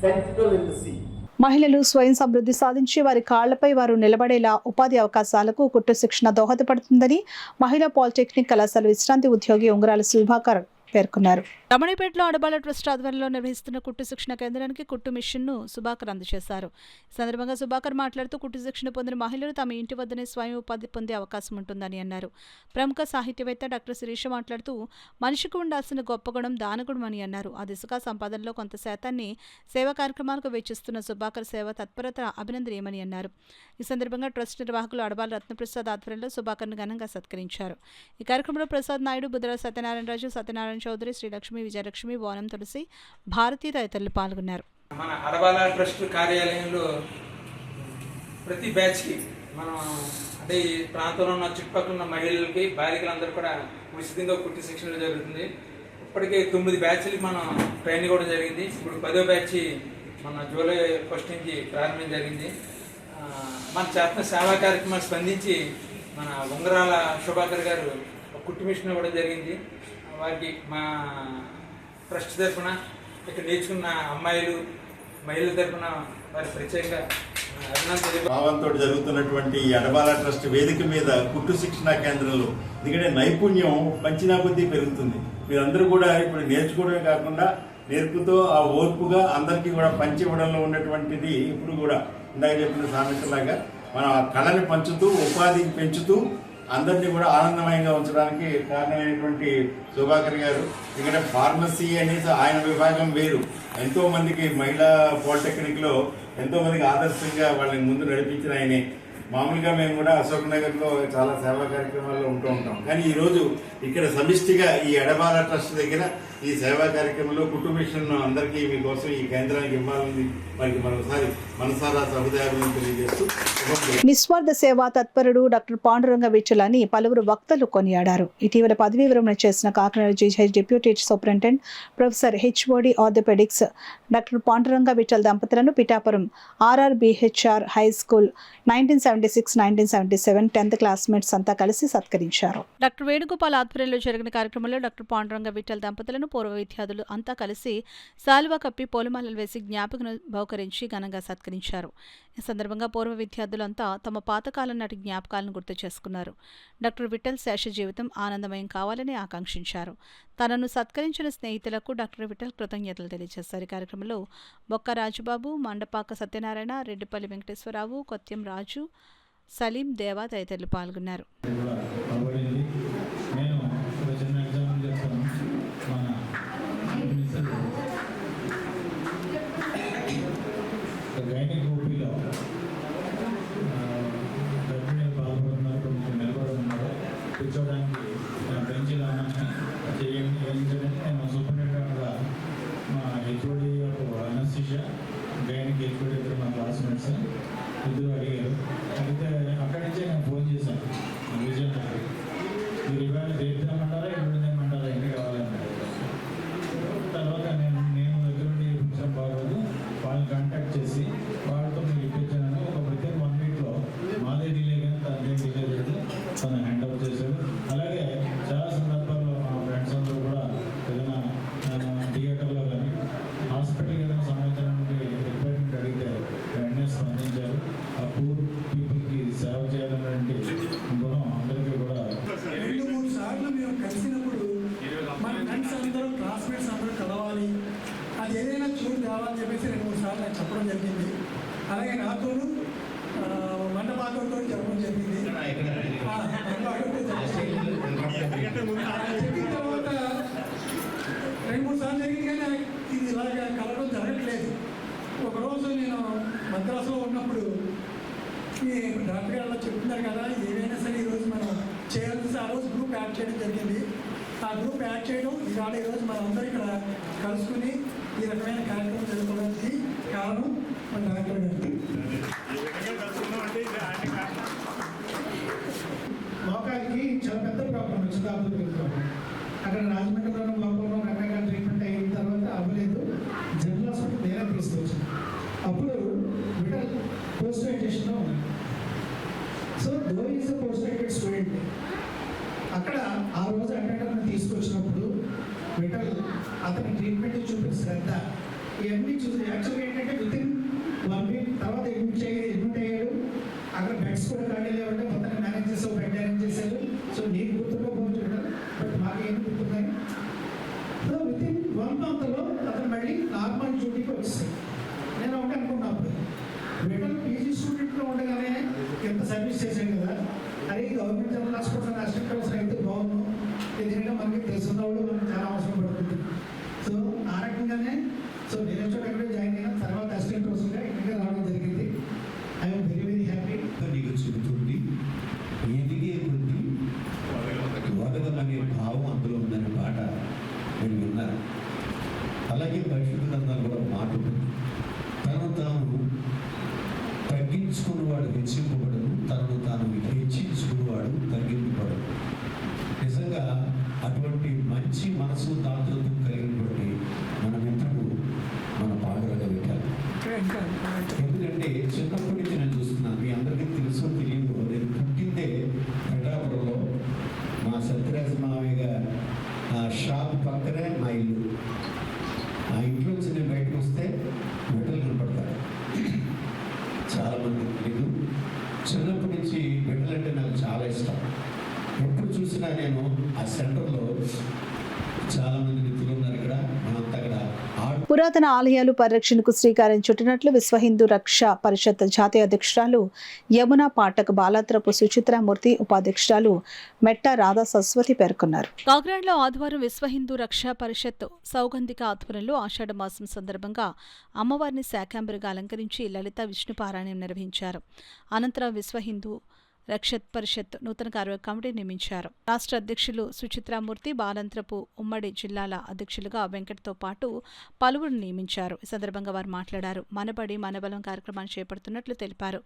sentinel in the sea. మహిళలు స్వయం సమృద్ధి సాధించి వారి కాళ్లపై వారు నిలబడేలా ఉపాధి అవకాశాలకు కుట్టు శిక్షణ దోహదపడుతుందని మహిళా పాలిటెక్నిక్ కళాశాల విశ్రాంతి ఉద్యోగి ఉంగరాల సుభాకర్ పేర్కొన్నారు. రమణిపేటలో ఆడబాల ట్రస్ట్ ఆధ్వర్యంలో నిర్వహిస్తున్న కుట్టు శిక్షణ కేంద్రానికి కుట్టు మిషన్ను సుభాకర్ అందజేశారు. ఈ సందర్భంగా సుభాకర్ మాట్లాడుతూ కుట్టు శిక్షణ పొందిన మహిళలు తమ ఇంటి వద్దనే స్వయం ఉపాధి పొందే అవకాశం ఉంటుందని అన్నారు. ప్రముఖ సాహిత్యవేత్త డాక్టర్ శిరీష మాట్లాడుతూ మనిషికి ఉండాల్సిన గొప్ప గుణం దానగుణం అని అన్నారు. ఆ దిశగా సంపాదనలో కొంత శాతాన్ని సేవా కార్యక్రమాలకు వెచ్చిస్తున్న సుభాకర్ సేవ తత్పరత అభినందనీయమని అన్నారు. ఈ సందర్భంగా ట్రస్ట్ నిర్వాహకులు అడబాల రత్నప్రసాద్ ఆధ్వర్యంలో సుభాకర్ను ఘనంగా సత్కరించారు. ఈ కార్యక్రమంలో ప్రసాద్ నాయుడు, బుద్ధరాజు సత్యనారాయణరాజు, సత్యనారాయణ చౌదరి, శ్రీలక్ష్మి, విజయలక్ష్మి, బోనం తులసి, భారతీ తదితరులు పాల్గొన్నారు. మన అడబాల ట్రస్ట్ కార్యాలయంలో ప్రతి బ్యాచ్కి మనం అంటే ఈ ప్రాంతంలో ఉన్న చుట్టుపక్కల ఉన్న మహిళలకి బాలికలందరూ కూడా ఉచితంగా కుట్టి శిక్షణ జరుగుతుంది. ఇప్పటికే 9 బ్యాచ్లకి మనం ట్రైనింగ్ ఇవ్వడం జరిగింది. ఇప్పుడు 10వ బ్యాచ్ మన జూలై 1 నుంచి ప్రారంభం జరిగింది. మన చేస్తున్న సేవా కార్యక్రమాలు స్పందించి మన ఉంగరాల శుభాకర్ గారు కుట్టు మిషన్ ఇవ్వడం జరిగింది. వారికి మా ట్రస్ట్ తరఫున ఇక్కడ నేర్చుకున్న అమ్మాయిలు మహిళల తరఫున వారి ప్రత్యేకంగా భావంతో జరుగుతున్నటువంటి ఈ అడబాల ట్రస్ట్ వేదిక మీద కుట్టు శిక్షణ కేంద్రంలో ఎందుకంటే నైపుణ్యం పంచినా కొద్దీ పెరుగుతుంది. మీరందరూ కూడా ఇప్పుడు నేర్చుకోవడమే కాకుండా నేర్పుతో ఆ ఓర్పుగా అందరికీ కూడా పంచి ఇవ్వడంలో ఉన్నటువంటిది ఇప్పుడు కూడా ఇందాక చెప్పిన సామెతలాగా మనం ఆ కళని పంచుతూ ఉపాధికి పెంచుతూ అందరినీ కూడా ఆనందమయంగా ఉంచడానికి కారణమైనటువంటి సుభాకర్ గారు. ఇక్కడ ఫార్మసీ అనేది ఆయన విభాగం వేరు. ఎంతో మందికి మహిళా పాలిటెక్నిక్లో ఎంతో మందికి ఆదర్శంగా వాళ్ళని ముందు నడిపించిన ఆయనే. మామూలుగా మేము కూడా అశోక్ నగర్లో చాలా సేవా కార్యక్రమాల్లో ఉంటూ ఉంటాం. కానీ ఈరోజు ఇక్కడ సమిష్టిగా ఈ అడబాల ట్రస్ట్ దగ్గర ఈ సేవా కార్యక్రమంలో కుటుంబ మిషన్ అందరికీ మీకోసం ఈ కేంద్రానికి ఇవ్వాలని వారికి మరోసారి మనసారా సహృదయాలను తెలియజేస్తూ నిస్వార్థ సేవా తత్పరుడు డాక్టర్ పాండురంగ విఠల్ అని పలువురు వక్తలు కొనియాడారు. ఇటీవల పదవీ విరమణ చేసిన Kakinada GH deputy superintendent professor HOD orthopaedics doctor Panduranga Vittal దంపతులను Pithapuram RRBHR high school 1976-1977 10th classmates అంతా కలిసి సత్కరించారు. డాక్టర్ వేణుగోపాల్ ఆధ్వర్యంలో జరిగిన కార్యక్రమంలో డాక్టర్ పాండురంగ విఠల్ దంపతులను పూర్వ విద్యార్థులు అంతా కలిసి శాలువా కప్పి పూలమాలలు వేసి జ్ఞాపికను బహుకరించి ఘనంగా సత్కరించారు. ఈ సందర్భంగా పూర్వ విద్యార్థులంతా తమ పాతకాలం నాటి జ్ఞాపకాలను గుర్తు చేసుకున్నారు. డాక్టర్ విఠల్ శేష జీవితం ఆనందమయం కావాలని ఆకాంక్షించారు. తనను సత్కరించిన స్నేహితులకు డాక్టర్ విఠల్ కృతజ్ఞతలు తెలియజేశారు. ఈ కార్యక్రమంలో బొక్క రాజుబాబు, మండపాక సత్యనారాయణ, రెడ్డిపల్లి వెంకటేశ్వరరావు, కొత్యం రాజు, సలీం, దేవా తదితరులు పాల్గొన్నారు. కూర్చోడానికి బెంచ్లో నేను సూపరింటెండెంట్గా మా హెచ్ఓడి అనస్థిషియా గైనిక్ హెచ్ఓడి ఇద్దరు మా క్లాస్మేట్స్ ఇద్దరు అడిగారు. అడిగితే అక్కడి నుంచే నేను ఫోన్ చేశాను విజయనగర్. మీరు ఇవాళ రేపుదామంటారా ఎప్పుడుదేమంటారా ఎన్ని కావాలన్నారు. తర్వాత నేను దగ్గరుండి కొంచెం బాగోదు వాళ్ళని కాంటాక్ట్ చేసి వాళ్ళతో మీరు ఇప్పించాను. ఒక ప్రతి 1 వీక్లో మాదే డిలే కానీ తనదేం డిలే లేదు, తను హ్యాండ్ ఓవర్ చేశారు. అలాగే చాలా సందర్భాల్లో మా ఫ్రెండ్స్ అందరూ కూడా ఏదైనా థియేటర్లో కానీ హాస్పిటల్కి ఏదైనా సంబంధించినటువంటి రిక్వైర్మెంట్ అడిగితే వెంటనే స్పందించారు. ఆ పూర్ పీపుల్కి సేవ చేయాలన్నటువంటి గుణం అందరికీ కూడా. 2-3 సార్లు మేము కలిసినప్పుడు మన ఫ్రెండ్స్ అందరూ క్లాస్మేట్స్ అందరూ కలవాలి, అది ఏదైనా చూడు కావాలని చెప్పేసి 2-3 సార్లు నాకు చెప్పడం జరిగింది. అలాగే నాతోనూ మండపాకంతో చెప్పడం జరిగింది. చెప్పిన తర్వాత 2-3 సార్లు జరిగింది కానీ ఇది ఇలాగా కలవడం జరగట్లేదు. ఒకరోజు నేను మద్రాసులో ఉన్నప్పుడు ఈ డాక్టర్ గారు చెప్తున్నారు కదా ఏమైనా సరే ఈరోజు మనం చేయాల్సి ఆ రోజు గ్రూప్ యాడ్ చేయడం జరిగింది. ఆ గ్రూప్ యాడ్ చేయడం ఇవాళ ఈరోజు మనం అందరూ ఇక్కడ కలుసుకుని ఈ రకమైన కార్యక్రమం జరుపుకోవడానికి కారణం మన డాక్టర్ గారు. మోకాలికి చాలా పెద్ద ప్రాబ్లం వచ్చింది. అక్కడ రాజమండ్రిలోనూ లోపల రకరకాల ట్రీట్మెంట్ అయిన తర్వాత అవ్వలేదు. జనరల్ హాస్పిటల్ నేనే తీసుకొచ్చాను. అప్పుడు విఠల్ పోస్ట్ గ్రాడ్యుయేషన్లో ఉన్నాను. So though is a post graduate student. అక్కడ ఆ రోజు అటెండర్ని తీసుకొచ్చినప్పుడు విఠల్ అతని ట్రీట్మెంట్ చూపిన శ్రద్ధ ఇవన్నీ చూసి యాక్చువల్గా ఏంటంటే వితిన్ 1 వీక్ తర్వాత అడ్మిట్ అయ్యాడు. అక్కడ బెడ్స్ కూడా ఖాళీ లేవంటే మొత్తాన్ని మేనేజ్ చేసావు, బెడ్ అరేంజ్ చేశారు. సో నీకు గుర్తుండకపోవచ్చు బట్ మాకు ఏమి గుర్తున్నాయి. సో వితిన్ 1 monthలో అతను మళ్ళీ నార్మల్ డ్యూటీకి వచ్చేసాడు. నేను ఒకటి అనుకున్నప్పుడు రిటర్న్ పీజీ స్టూడెంట్లో ఉండగానే ఎంత సర్వీస్ చేశాను కదా, అరే government general hospital assistant professor అయితే బాగుండు, ఎందుకంటే మనకి తెలిసిన వాళ్ళు మనకు చాలా అవసరం పడుతుంది. సో ఆ రకంగానే సో నేను అక్కడే జాయిన్ అయిన తర్వాత అసిస్టెంట్ ప్రొఫెసర్గా ఇంటికి రావడం జరిగింది. I'm very very happy. నీకు చెబుతుంది ఎదిగే కొద్ది వదలమనే భావం అందులో ఉందనే పాట నేను విన్నాను. అలాగే పరిశుద్ధ గ్రంథాలు కూడా మాట ఉంటుంది, తను తాను తగ్గించుకున్నవాడు హెచ్చింపబడను, తనను తాను హెచ్చించుకున్నవాడు తగ్గింపబడను. నిజంగా అటువంటి మంచి మనసు దాతృత్వం కలిగినటువంటి మన మిత్రుడు మన పాడురగా పెట్టాలి. ఎందుకంటే చిన్నప్పటి నుంచి నేను చూస్తున్నాను, మీ అందరికీ తెలుసో తెలియదు, నేను పుట్టిందే పెద్దాపురంలో మా సత్యరాజ మావయ్య షాప్ పక్కనే మా ఇల్లు. ఆ ఇంట్లో నుంచి నేను బయటకు వస్తే బిడ్డలు కనపడతారు. చాలామంది తెలీదు, చిన్నప్పటి నుంచి బిడ్డలంటే నాకు చాలా ఇష్టం. ఎప్పుడు చూసినా నేను ఆ సెంటర్లో చాలామంది మిత్రులు ఉన్నారు. ఇక్కడ మనంతా అక్కడ పురాతన ఆలయాలు పరిరక్షణకు శ్రీకారం చుట్టినట్లు విశ్వ హిందూ రక్ష పరిషత్ జాతీయ అధ్యక్షురాలు యమునా పాఠక్, బాలాత్రపు సుచిత్రామూర్తి ఉపాధ్యక్షురాలు మెట్ట రాధా సరస్వతి పేర్కొన్నారు. కాకినాడలో ఆదివారం విశ్వ హిందూ రక్ష పరిషత్ సౌగంధిక ఆధ్వర్యంలో ఆషాఢ మాసం సందర్భంగా అమ్మవారిని శాకాంబరిగా అలంకరించి లలిత విష్ణు పారాయణం నిర్వహించారు. అనంతరం విశ్వ హిందూ రక్షత్ పరిషత్ నూతన కార్య కమిటీ నియమించారు. రాష్ట్ర అధ్యక్షులు సుచిత్రామూర్తి, బాలంత్రపు ఉమ్మడి జిల్లాల అధ్యక్షులుగా వెంకట్తో పాటు పలువురు నియమించారు. ఈ సందర్భంగా వారు మాట్లాడారు. మనబడి మనబలం కార్యక్రమాన్ని చేపడుతున్నట్లు తెలిపారు.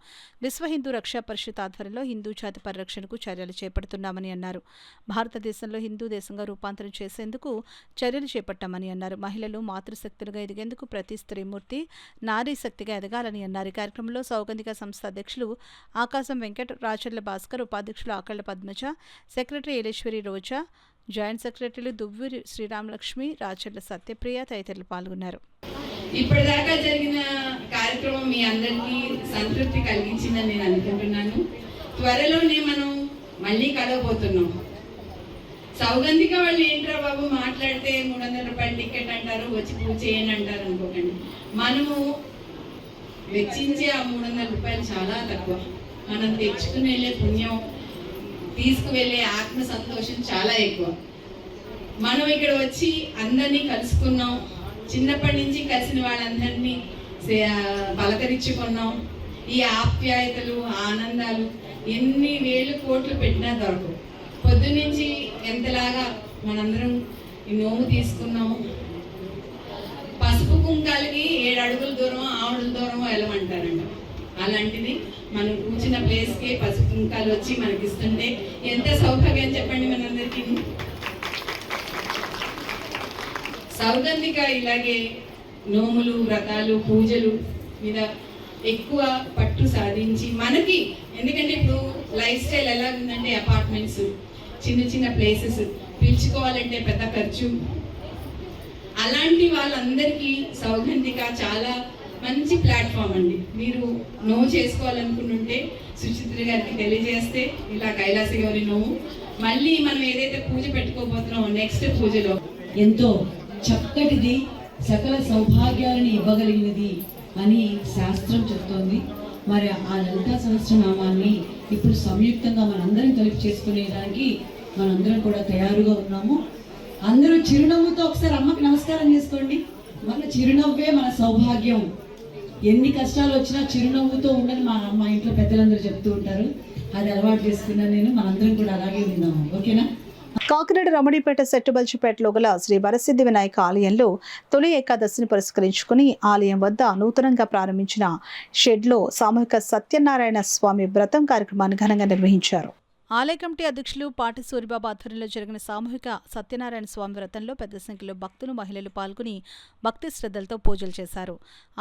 విశ్వ హిందూ రక్షా పరిషత్ ఆధ్వర్యంలో హిందూ జాతి పరిరక్షణకు చర్యలు చేపడుతున్నామని అన్నారు. భారతదేశంలో హిందూ దేశంగా రూపాంతరం చేసేందుకు చర్యలు చేపట్టామని అన్నారు. మహిళలు మాతృశక్తులుగా ఎదిగేందుకు ప్రతి స్త్రీమూర్తి నారీ శక్తిగా ఎదగాలని అన్నారు. ఈ కార్యక్రమంలో సౌగంధిక సంస్థ అధ్యక్షులు ఆకాశం వెంకట్, రాచర్ల భాస్కర్, ఉపాధ్యక్షులు ఆకళ్ల పద్మజ, సెక్రటరీ ఏలేశ్వరి రోజా, జాయింట్ సెక్రటరీలు దువ్వూరి శ్రీరామలక్ష్మి, రాచర్ల సత్యప్రియ తదితరులు పాల్గొన్నారు. ఇప్పటిదాకా జరిగిన కార్యక్రమం మీ అందరికీ సంతృప్తి కలిగించిందని నేను అనుకుంటున్నాను. త్వరలోనే మనం మళ్ళీ కలవబోతున్నాం. సౌగంధిక వాళ్ళు ఏంట్రా బాబు మాట్లాడితే 300 రూపాయలు టికెట్ అంటారు, వచ్చి పూజ చేయండి అంటారు అనుకోకండి. మనము వెచ్చించే ఆ 300 రూపాయలు చాలా తక్కువ. మనం తెచ్చుకుని వెళ్ళే పుణ్యం, తీసుకువెళ్ళే ఆత్మ సంతోషం చాలా ఎక్కువ. మనం ఇక్కడ వచ్చి అందరినీ కలుసుకున్నాం, చిన్నప్పటి నుంచి కలిసిన వాళ్ళందరినీ పలకరించుకున్నాం. ఈ ఆప్యాయతలు, ఆనందాలు ఎన్ని వేలు కోట్లు పెట్టినా దొరకవు. పొద్దునుంచి ఎంతలాగా మనందరం ఈ నోము తీసుకున్నాం. పసుపు కుంకాలకి 7 అడుగుల దూరం, 6 అడుగుల దూరం వెళ్ళమంటారంట. అలాంటిది మనం కూర్చున్న ప్లేస్కే పసుపు కుంకాలు వచ్చి మనకి ఇస్తుంటే ఎంత సౌభాగ్యం చెప్పండి మనందరికీ. సౌగంధిక ఇలాగే నోములు, వ్రతాలు, పూజలు మీద ఎక్కువ పట్టు సాధించి మనకి, ఎందుకంటే ఇప్పుడు లైఫ్ స్టైల్ ఎలా ఉందంటే అపార్ట్మెంట్స్, చిన్న చిన్న ప్లేసెస్, పిలుచుకోవాలంటే పెద్ద ఖర్చు. అలాంటి వాళ్ళందరికీ సౌగంధిక చాలా మంచి ప్లాట్ఫామ్ అండి. మీరు నో చేసుకోవాలనుకుంటుంటే సుచిత్ర గారికి తెలియజేస్తే ఇలా కైలాస గౌరి నోము మళ్ళీ మనం ఏదైతే పూజ పెట్టుకోబోతున్నామో నెక్స్ట్ పూజలో ఎంతో చక్కటిది, సకల సౌభాగ్యాలను ఇవ్వగలిగినది అని శాస్త్రం చెప్తోంది. మరి ఆ లలితా సహస్రనామాన్ని ఇప్పుడు సంయుక్తంగా మనందరం కలిపి చేసుకునేదానికి మనందరం కూడా తయారుగా ఉన్నాము. అందరూ చిరునవ్వుతో ఒకసారి అమ్మకి నమస్కారం చేసుకోండి. మన చిరునవ్వే మన సౌభాగ్యం. ఎన్ని కష్టాలు వచ్చినా చిరునవ్వుతో ఉండని మా ఇంట్లో పెద్దలందరూ చెప్తూ ఉంటారు. అది అలవాటు చేసుకున్నాను నేను. మనందరం కూడా అలాగే ఉన్నాము. ఓకేనా? కాకినాడ రమణీపేట సెట్టుబల్చిపేటలో గల శ్రీ వరసిద్ధి వినాయక ఆలయంలో తొలి ఏకాదశిని పురస్కరించుకుని ఆలయం వద్ద నూతనంగా ప్రారంభించిన షెడ్లో సామూహిక సత్యనారాయణ స్వామి వ్రతం కార్యక్రమాన్ని ఘనంగా నిర్వహించారు. ఆలయ కమిటీ అధ్యక్షులు పాటి సూరిబాబు ఆధ్వర్యంలో జరిగిన సామూహిక సత్యనారాయణ స్వామి వ్రతంలో పెద్ద సంఖ్యలో భక్తులు, మహిళలు పాల్గొని భక్తి శ్రద్ధలతో పూజలు చేశారు.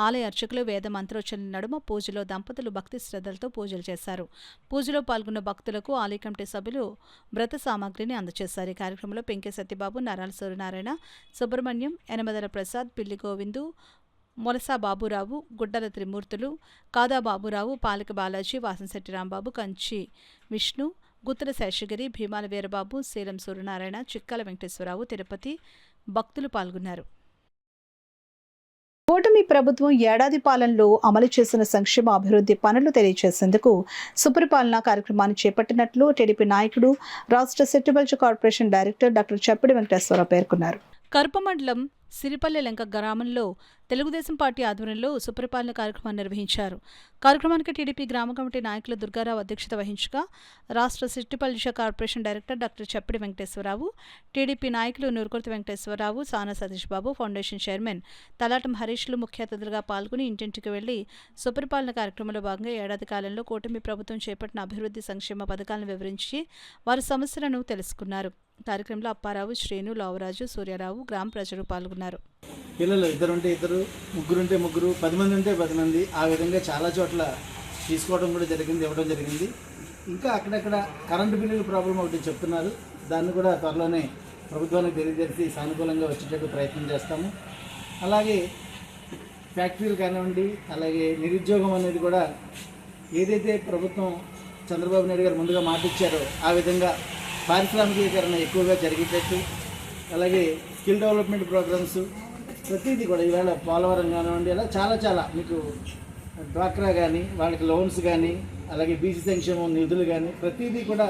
ఆలయ అర్చకులు వేద మంత్రోచ్చరణ నడుమ పూజలో దంపతులు భక్తి శ్రద్ధలతో పూజలు చేశారు. పూజలో పాల్గొన్న భక్తులకు ఆలయ కమిటీ సభ్యులు వ్రత సామాగ్రిని అందజేశారు. ఈ కార్యక్రమంలో పెంకే సత్యబాబు, నరాల సూర్యనారాయణ, సుబ్రహ్మణ్యం, యనమదల ప్రసాద్, పిల్లి గోవిందు, మొలసా బాబురావు, గుడ్డల త్రిమూర్తులు, కాదా బాబురావు, పాలక బాలాజీ, వాసంశెట్టి రాంబాబు, కంచి విష్ణు, గుత్తల శేషగిరి, భీమాల వీరబాబు, శీలం సూర్యనారాయణ, చిక్కల వెంకటేశ్వరరావు, తిరుపతి భక్తులు పాల్గొన్నారు. కూటమి ప్రభుత్వం ఏడాది పాలనలో అమలు చేసిన సంక్షేమ అభివృద్ధి పనులు తెలియజేసేందుకు సుపరిపాలన కార్యక్రమాన్ని చేపట్టినట్లు టీడీపీ నాయకుడు, రాష్ట్ర సెట్టిబల్జ్ కార్పొరేషన్ డైరెక్టర్ డాక్టర్ చప్పిడి వెంకటేశ్వరరావు పేర్కొన్నారు. కర్ప మండలం సిరిపల్లె లంక గ్రామంలో తెలుగుదేశం పార్టీ ఆధ్వర్యంలో సుపరిపాలన కార్యక్రమాన్ని నిర్వహించారు. కార్యక్రమానికి టీడీపీ గ్రామ కమిటీ నాయకులు దుర్గారావు అధ్యక్షత వహించగా రాష్ట్ర సెట్టిబల్జ్ కార్పొరేషన్ డైరెక్టర్ డాక్టర్ చప్పిడి వెంకటేశ్వరరావు, టీడీపీ నాయకులు నూరుకుర్తి వెంకటేశ్వరరావు, సానా సతీష్ బాబు, ఫౌండేషన్ చైర్మన్ తలాటం హరీష్లు ముఖ్య అతిథులుగా పాల్గొని ఇంటింటికి వెళ్లి సుపరిపాలన కార్యక్రమంలో భాగంగా ఏడాది కాలంలో కూటమి ప్రభుత్వం చేపట్టిన అభివృద్ధి సంక్షేమ పథకాలను వివరించి వారి సమస్యలను తెలుసుకున్నారు. కార్యక్రమంలో అప్పారావు, శ్రేణు, లావరాజు, సూర్యారావు, గ్రామ ప్రజలు పాల్గొన్నారు. పిల్లలు 2 ఉంటే 2, 3 ఉంటే 3, 10 మంది ఉంటే 10 మంది, ఆ విధంగా చాలా చోట్ల తీసుకోవడం కూడా జరిగింది, ఇవ్వడం జరిగింది. ఇంకా అక్కడక్కడ కరెంటు బిల్లుల ప్రాబ్లం ఒకటి చెప్తున్నారు. దాన్ని కూడా త్వరలోనే ప్రభుత్వానికి తెలియజేసి సానుకూలంగా వచ్చేటట్టు ప్రయత్నం చేస్తాము. అలాగే ఫ్యాక్టరీలు కానివ్వండి, అలాగే నిరుద్యోగం అనేది కూడా ఏదైతే ప్రభుత్వం చంద్రబాబు నాయుడు గారు ముందుగా మాట ఇచ్చారో ఆ విధంగా పారిశ్రామికీకరణ ఎక్కువగా జరిగేటట్టు, అలాగే స్కిల్ డెవలప్మెంట్ ప్రోగ్రామ్స్ ప్రతిదీ కూడా ఈవేళ పోలవరం కానివ్వండి, అలా చాలా మీకు డ్వాక్రా కానీ, వాళ్ళకి లోన్స్ కానీ, అలాగే బీసీ సంక్షేమం నిధులు కానీ ప్రతిదీ కూడా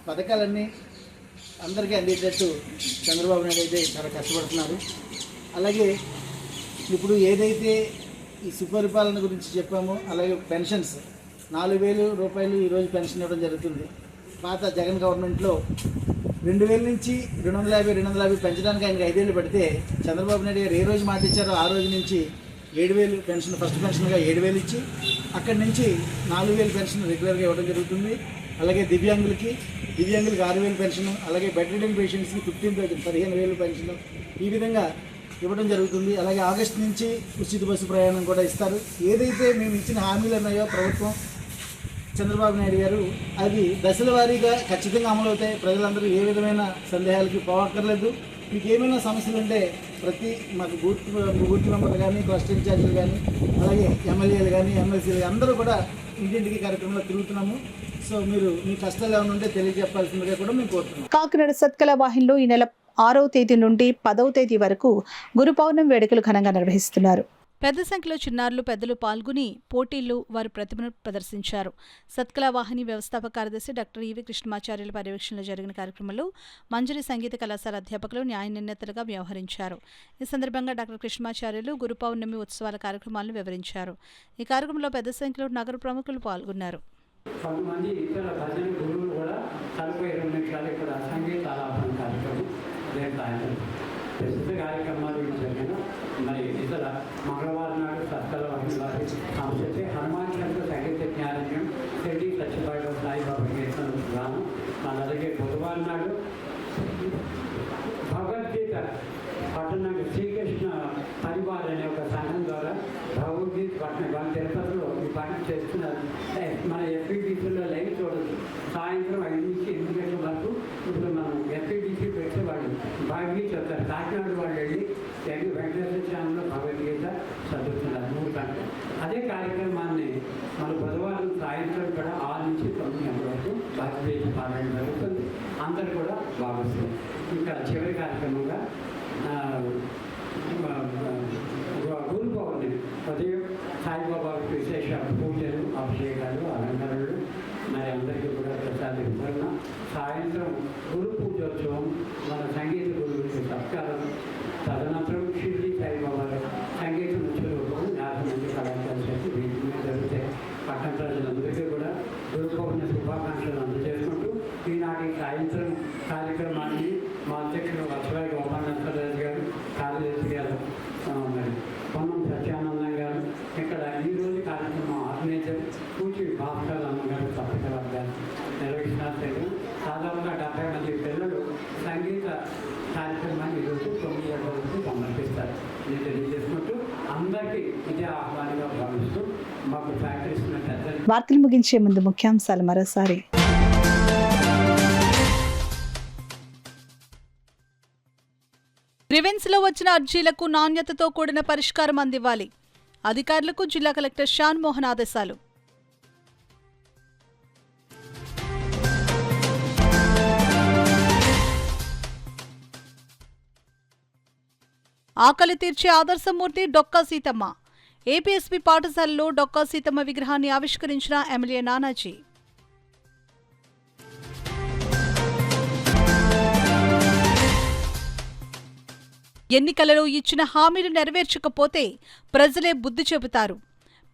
పథకాలన్నీ అందరికీ అందేటట్టు చంద్రబాబు నాయుడు అయితే చాలా కష్టపడుతున్నారు. అలాగే ఇప్పుడు ఏదైతే ఈ సుపరిపాలన గురించి చెప్పామో, అలాగే పెన్షన్స్ 4,000 రూపాయలు ఈరోజు పెన్షన్ ఇవ్వడం జరుగుతుంది. పాత జగన్ గవర్నమెంట్లో 2,000 నుంచి 250 పెంచడానికి ఆయనకి 5 ఏళ్ళు పడితే చంద్రబాబు నాయుడు గారు ఏ రోజు మాట ఇచ్చారో ఆ రోజు నుంచి 7,000 పెన్షన్, ఫస్ట్ పెన్షన్గా 7,000 ఇచ్చి అక్కడి నుంచి 4,000 పెన్షన్ రెగ్యులర్గా ఇవ్వడం జరుగుతుంది. అలాగే దివ్యాంగులకి 6,000 పెన్షన్, అలాగే బెడ్ రిడెన్ పేషెంట్స్కి 15,000 పెన్షన్ ఈ విధంగా ఇవ్వడం జరుగుతుంది. అలాగే ఆగస్టు నుంచి ఉచిత బస్సు ప్రయాణం కూడా ఇస్తారు. ఏదైతే మేము ఇచ్చిన హామీలు ఉన్నాయో ప్రభుత్వం చంద్రబాబు నాయుడు గారు అది దశల వారీగా ఖచ్చితంగా అమలవుతాయి. ప్రజలందరూ ఏ విధమైన సందేహాలకి పోవక్కర్లేదు. మీకు ఏమైనా సమస్యలు ఉంటే మాకు బూత్ మెంబర్లు కానీ, క్లస్టర్ ఇన్ఛార్జీలు కానీ, అలాగే ఎమ్మెల్యేలు కానీ, ఎమ్మెల్సీలు అందరూ కూడా ఇంటింటికి కార్యక్రమంలో తిరుగుతున్నాము. సో మీరు మీ కష్టాలు ఏమైనా ఉంటే తెలియజెప్పాల్సిందిగా కూడా మేము కోరుతున్నాం. కాకినాడ సత్కల వాహినిలో ఈ నెల 6వ తేదీ నుండి 10వ తేదీ వరకు గురు పౌర్ణమి వేడుకలు ఘనంగా నిర్వహిస్తున్నారు. పెద్ద సంఖ్యలో చిన్నారులు, పెద్దలు పాల్గొని పోటీల్లో వారి ప్రతిభను ప్రదర్శించారు. సత్కల వాహిని వ్యవస్థాపక కార్యదర్శి డాక్టర్ ఈవి కృష్ణమాచార్యుల పర్యవేక్షణలో జరిగిన కార్యక్రమంలో మంజరి సంగీత కళాశాల అధ్యాపకులు న్యాయ నిర్ణేతలుగా వ్యవహరించారు. ఈ సందర్భంగా డాక్టర్ కృష్ణమాచార్యులు గురు పౌర్ణమి ఉత్సవాల కార్యక్రమాలను వివరించారు. ఈ కార్యక్రమంలో పెద్ద సంఖ్యలో నగర ప్రముఖులు పాల్గొన్నారు. కొంతమంది ఇతర భజన గురువులు కూడా 40-20 నిమిషాలు ఇక్కడ సంగీత ఆలాపన కార్యక్రమం సాయంత్రం ప్రసిద్ధ కార్యక్రమాలు జరిగిన మరి ఇతర మంగళవారం నాడు సత్కల వారి సంస్థ హనుమాన్ శంకర్ సంగీత జ్ఞానం శెట్టి సత్యపాడు సాయిబాబా కీర్తన గానం అలాగే బుధవారం నాడు భగవద్గీత పట్టణం శ్రీకృష్ణ పరివార్ అనే ఒక సంఘం ద్వారా భగవద్గీత పట్టణం తిరుపతిలో ఈ పని చేస్తున్నారు. మన ఎఫ్ఈడిసిలో లైవ్ చూడదు. సాయంత్రం 5 నుంచి 8 గంటల వరకు ఇప్పుడు మనం ఎఫ్ఈడిసి పెట్టేవాళ్ళు భగవద్గీత చదువుతారు. కాకినాడ వాళ్ళు వెళ్ళి వెంకటేశ్వర ఛానల్లో భగవద్గీత చదువుతున్నారు 3 గంటలు. అదే కార్యక్రమాన్ని మన బుధవారం సాయంత్రం కూడా 6 నుంచి 9 గంటల వరకు భగవద్గీత పారాయణ జరుగుతుంది. అందరూ కూడా భాగవస్తుంది. ఇంకా చివరి కార్యక్రమంగా గురు పౌర్ణమి ఉదయం సాయిబాబాకు విశేష పూజలు, అభిషేకాలు, అలంకరణలు మరి అందరికీ కూడా ప్రసాద వితరణ. సాయంత్రం గురు పూజోత్సవం, మన సంగీత గురువుకి సత్కారం, తదనంతరం షిర్డీ సాయిబాబా సంగీత ముఖ్యరూపం 50 మంది కళాకారులు చేసి వీటి మీద జరుగుతాయి. పట్టణ ప్రజలందరికీ కూడా గురు పౌర్ణమి శుభాకాంక్షలు అందజేసుకుంటూ ఈనాటి సాయంత్రం కార్యక్రమాన్ని మా అధ్యక్షుడు వత్సరాయ గోపాలనాథరాజు గారు, కార్యదర్శి గారు మరి పొన్నం సత్యానందం గారు, ఇక్కడ ఈరోజు కార్యక్రమం ఆర్గనైజర్ కూచి భాస్కరమ్మ గారు తప్పక నిర్వహిస్తున్నారు. దాదాపుగా 70 మంది పిల్లలు సంగీత కార్యక్రమాన్ని ఈరోజు 9 గంటల వరకు సమర్పిస్తారు. నేను తెలియజేసుకుంటూ అందరికీ ఇదే ఆహ్వానంగా భావిస్తూ మాకు సహకరిస్తున్న పెద్దలు. వార్తలు ముగించే ముందు ముఖ్యాంశాలు మరోసారి. గ్రీవెన్స్లో వచ్చిన అర్జీలకు నాణ్యతతో కూడిన పరిష్కారం అందివ్వాలి. అధికారులకు జిల్లా కలెక్టర్ షాన్ మోహన్ ఆదేశాలు. ఆకలి తీర్చే ఆదర్శమూర్తి డొక్కా సీతమ్మ. ఏపీఎస్పీ పాఠశాలలో డొక్కా సీతమ్మ విగ్రహాన్ని ఆవిష్కరించిన ఎమ్మెల్యే నానాజీ. ఎన్నికలలో ఇచ్చిన హామీలు నెరవేర్చకపోతే ప్రజలే బుద్ధి చెబుతారు.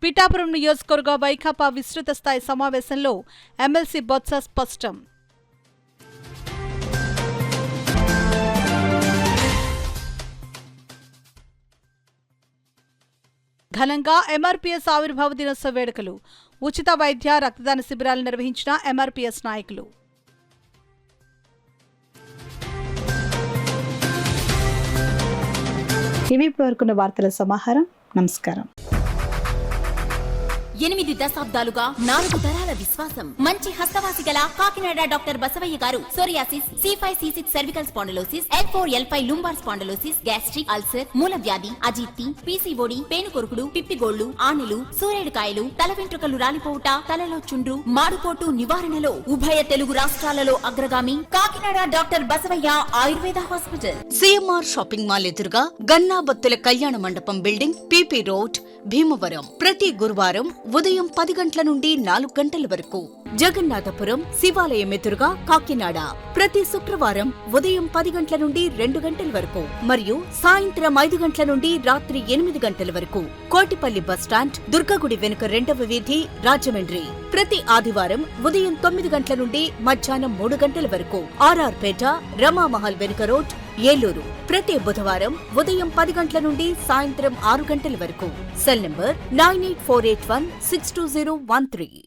పిఠాపురం నియోజకవర్గ వైకాపా విస్తృత స్థాయి సమావేశంలో ఎమ్మెల్సీ బొత్స స్పష్టం. ఘనంగా ఎంఆర్పీఎస్ ఆవిర్భావ దినోత్సవ వేడుకలు. ఉచిత వైద్య రక్తదాన శిబిరాలు నిర్వహించిన ఎంఆర్పీఎస్ నాయకులు. ఇవి ఇప్పటివరకున్న వార్తల సమాహారం. నమస్కారం. 8 దశాబ్దాలుగా 4 తరాల విశ్వాసం. మంచి హస్తవాసి గల కాకినాడ డాక్టర్ బసవయ్య గారు psoriasis, C5C6 cervical spondylosis, L4L5 lumbar spondylosis, gastric ulcer, మూల వ్యాధి, అజీర్తి, పీసీఓడి, పేనుకొరుకుడు, పిప్పిగోళ్లు, ఆనెలు, సూరేడుకాయలు, తల వెంట్రుకలు రాలిపోవుట, తలలో చుండ్రు, మాడుకోటు నివారణలో ఉభయ తెలుగు రాష్ట్రాలలో అగ్రగామి Kakinada doctor Basavayya Ayurveda hospital. CMR shopping mall ఎదురుగా గన్నాబత్తుల కళ్యాణ మండపం బిల్డింగ్, పీపీ రోడ్, భీమవరం. ప్రతి గురువారం ఉదయం 10 గంటల నుండి 4 గంటల వరకు. జగన్నాథపురం శివాలయం ఎదురుగా కాకినాడ. ప్రతి శుక్రవారం ఉదయం 10 గంటల నుండి 2 గంటల వరకు మరియు సాయంత్రం 5 గంటల నుండి రాత్రి 8 గంటల వరకు. కోటిపల్లి బస్టాండ్, దుర్గగుడి వెనుక 2వ వీధి, రాజమండ్రి. ప్రతి ఆదివారం ఉదయం 9 గంటల నుండి మధ్యాహ్నం 3 గంటల వరకు. ఆర్ఆర్ పేట, రమామహల్ వెనుక రోడ్, ఏలూరు. ప్రతి బుధవారం ఉదయం 10 గంటల నుండి సాయంత్రం 6 గంటల వరకు. Cell number 9848162013.